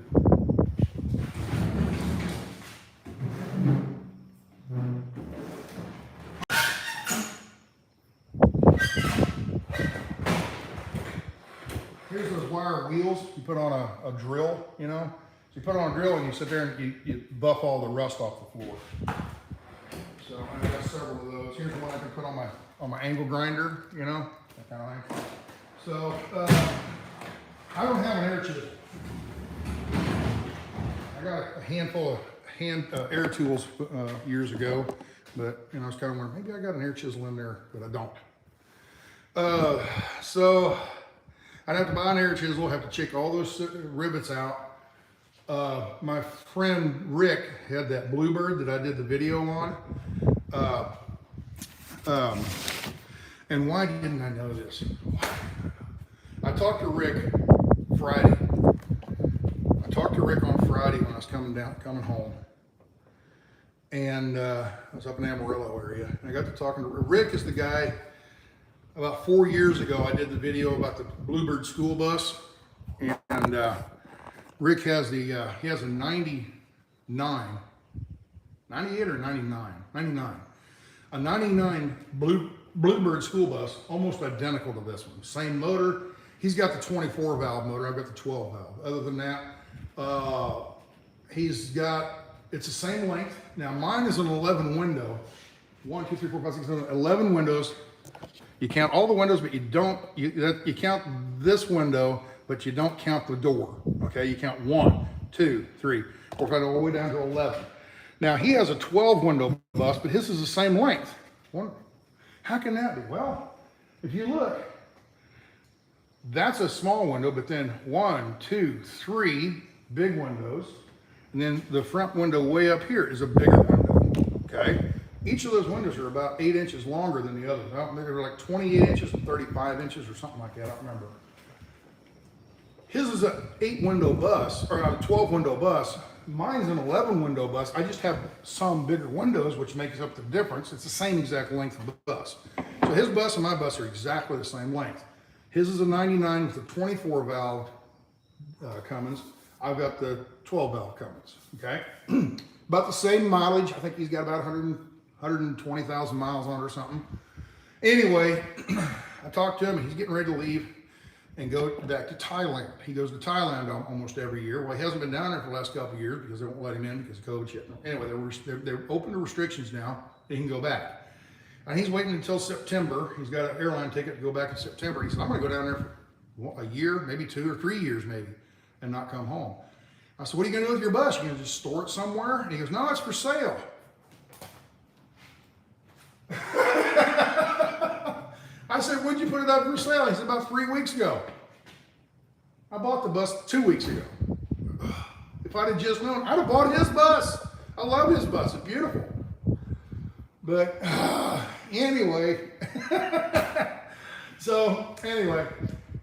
Here's those wire wheels you put on a drill, you know. So you put it on a drill and you sit there and you buff all the rust off the floor. So I've got several of those. Here's one I can put on my angle grinder, you know, that kind of thing. So I don't have an air chisel. I got a handful of air tools years ago, but you know, I was kind of wondering, maybe I got an air chisel in there, but I don't. So I'd have to buy an air chisel, have to check all those rivets out. My friend Rick had that Bluebird that I did the video on. And why didn't I know this? I talked to Rick Friday. I talked to Rick on Friday when I was coming home. And I was up in Amarillo area. And I got to talking to Rick. Is the guy, about 4 years ago, I did the video about the Bluebird school bus. And Rick has he has a 98 or 99, a 99 Bluebird school bus, almost identical to this one. Same motor. He's got the 24 valve motor. I've got the 12 valve. Other than that, it's the same length. Now mine is an 11 window. 1, 2, 3, 4, 5, 6, 7, 11 windows. You count all the windows, but you count this window, but you don't count the door. Okay, you count 1, 2, 3, 4, 5, all the way down to 11. Now he has a 12 window bus, but his is the same length. How can that be? Well, if you look, that's a small window, but then 1, 2, 3 big windows, and then the front window way up here is a bigger window. Okay, each of those windows are about 8 inches longer than the others. They're like 28 inches and 35 inches or something like that. I don't remember. His is an 8 window bus, or a 12 window bus. Mine's an 11 window bus. I just have some bigger windows, which makes up the difference. It's the same exact length of the bus. So his bus and my bus are exactly the same length. His is a 99 with a 24 valve Cummins. I've got the 12 valve Cummins, okay? About the same mileage. I think he's got about 120,000 miles on it or something. Anyway, I talked to him, and he's getting ready to leave and go back to Thailand. He goes to Thailand almost every year. Well, he hasn't been down there for the last couple of years because they won't let him in because of COVID shit. Anyway, they're open to restrictions now. He can go back. And he's waiting until September. He's got an airline ticket to go back in September. He said, I'm gonna go down there for a year, maybe 2 or 3 years maybe, and not come home. I said, what are you gonna do with your bus? You gonna just store it somewhere? And he goes, no, it's for sale. I said, when'd you put it up for sale? He said, about 3 weeks ago. I bought the bus 2 weeks ago. If I'd have just known, I'd have bought his bus. I love his bus, it's beautiful. But anyway,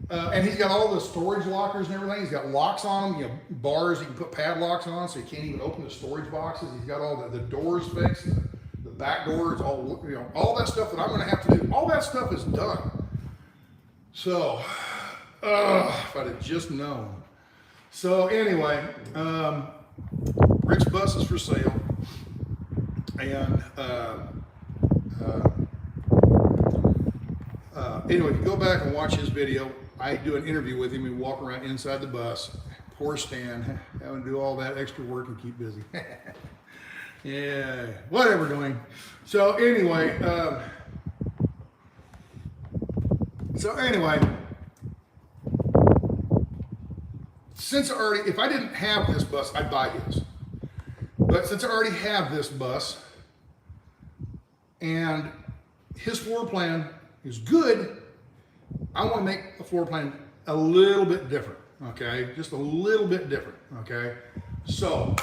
and he's got all the storage lockers and everything. He's got locks on them, you know, bars you can put padlocks on, so you can't even open the storage boxes. He's got all the doors fixed. Back doors, all, you know, all that stuff that I'm going to have to do. All that stuff is done. So, if I'd have just known. So anyway, Rick's bus is for sale, and anyway, if you go back and watch his video, I do an interview with him. We walk around inside the bus, poor Stan, having to do all that extra work and keep busy. Yeah, whatever doing. So anyway, if I didn't have this bus, I'd buy his. But since I already have this bus, and his floor plan is good, I want to make the floor plan a little bit different, okay? Just a little bit different, okay? So,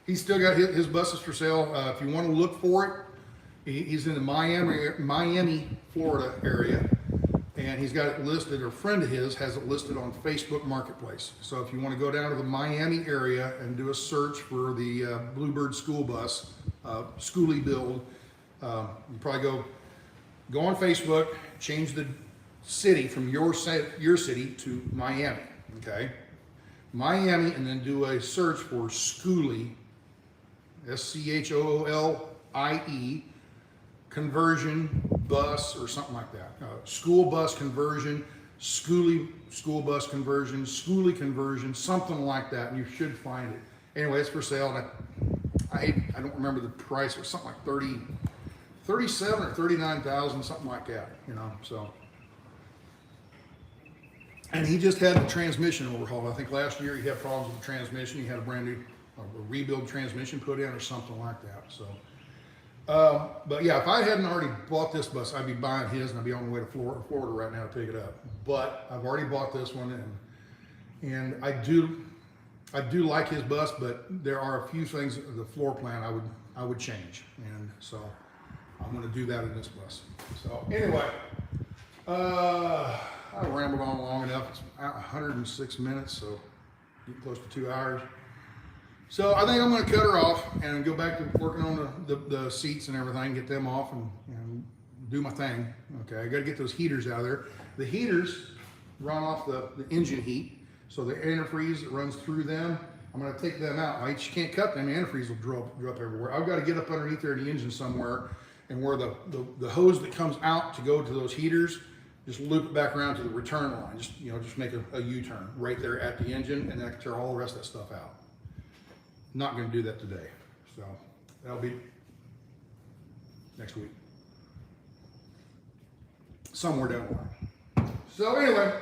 he's still got his buses for sale. If you want to look for it, He's in the Miami, Florida area, and he's got it listed, or a friend of his has it listed on Facebook Marketplace. So if you want to go down to the Miami area and do a search for the Bluebird school bus, schoolie build, you probably go on Facebook, change the city from your city to Miami, okay? Miami, and then do a search for schoolie, SCHOOLIE, conversion bus or something like that. School bus conversion, schoolie school bus conversion, schoolie conversion, something like that, and you should find it. Anyway, it's for sale, and I don't remember the price. It was something like 37 or 39,000, something like that, you know, so. And he just had the transmission overhauled. I think last year he had problems with the transmission. He had a brand new a rebuild transmission put in or something like that, so. But yeah, if I hadn't already bought this bus, I'd be buying his and I'd be on the way to Florida right now to pick it up. But I've already bought this one, and I do like his bus, but there are a few things, the floor plan I would change, and so I'm going to do that in this bus. So anyway, I rambled on long enough. It's 106 minutes, so getting close to 2 hours. So I think I'm going to cut her off and go back to working on the seats and everything, get them off and do my thing. Okay, I got to get those heaters out of there. The heaters run off the engine heat, so the antifreeze that runs through them, I'm going to take them out. You can't cut them, the antifreeze will drop everywhere. I've got to get up underneath there in the engine somewhere, and where the hose that comes out to go to those heaters, just loop it back around to the return line. Just make a U-turn right there at the engine, and then I can tear all the rest of that stuff out. Not going to do that today, so that'll be next week, somewhere down the line. So anyway,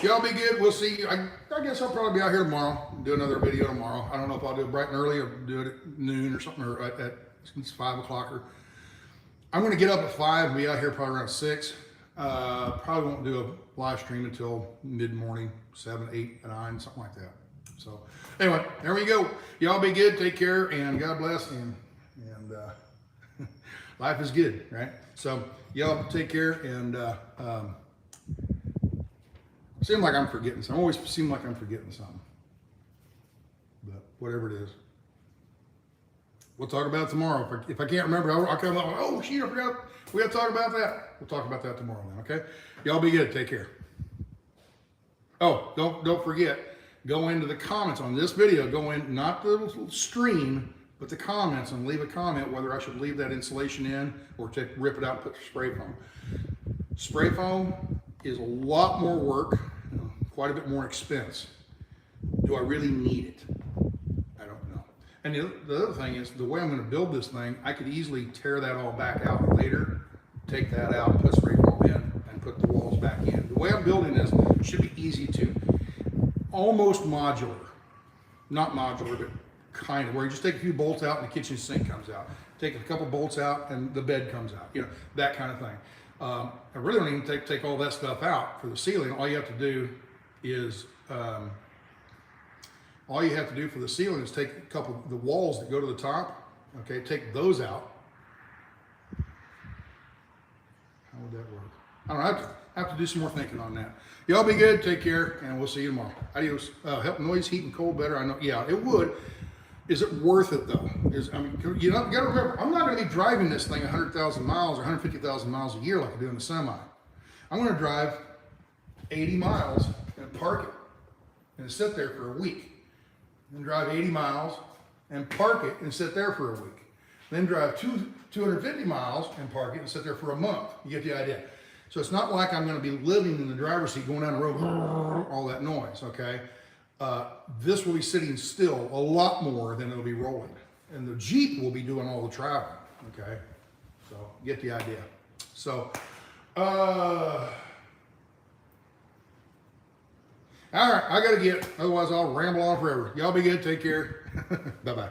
y'all be good. We'll see you. I guess I'll probably be out here tomorrow, do another video tomorrow. I don't know if I'll do it bright and early or do it at noon or something, or at 5 o'clock. Or I'm going to get up at 5 and be out here probably around 6. Probably won't do a live stream until mid-morning, 7, 8, 9, something like that. So anyway, there we go. Y'all be good, take care, and God bless, and life is good, right? So y'all take care, and seem like I'm forgetting something. I always seem like I'm forgetting something, but whatever it is, we'll talk about it tomorrow. If I can't remember, I'll come up, oh shoot, I forgot, we got to talk about that. We'll talk about that tomorrow then, okay? Y'all be good, take care. Oh, don't forget, go into the comments on this video, go in, not the stream, but the comments, and leave a comment whether I should leave that insulation in or rip it out and put spray foam. Spray foam is a lot more work, quite a bit more expense. Do I really need it? I don't know. And the other thing is, the way I'm going to build this thing, I could easily tear that all back out later, take that out, put spray foam in, and put the walls back in. The way I'm building this should be easy to, almost modular, not modular, but kind of, where you just take a few bolts out and the kitchen sink comes out. Take a couple bolts out and the bed comes out, that kind of thing. I really don't even take all that stuff out for the ceiling. All you have to do is, for the ceiling is take a couple of the walls that go to the top, okay, take those out. How would that work? I don't know, I have to do some more thinking on that. Y'all be good, take care, and we'll see you tomorrow. Adios. Help noise, heat, and cold better. I know, yeah, it would. Is it worth it though? You got to remember, I'm not going to be driving this thing 100,000 miles or 150,000 miles a year like I do in the semi. I'm going to drive 80 miles and park it and sit there for a week. Then drive 80 miles and park it and sit there for a week. Then drive 250 miles and park it and sit there for a month. You get the idea. So it's not like I'm going to be living in the driver's seat going down the road, all that noise, okay? This will be sitting still a lot more than it'll be rolling. And the Jeep will be doing all the traveling, okay? So get the idea. So, all right, I got to get, otherwise I'll ramble on forever. Y'all be good, take care. Bye-bye.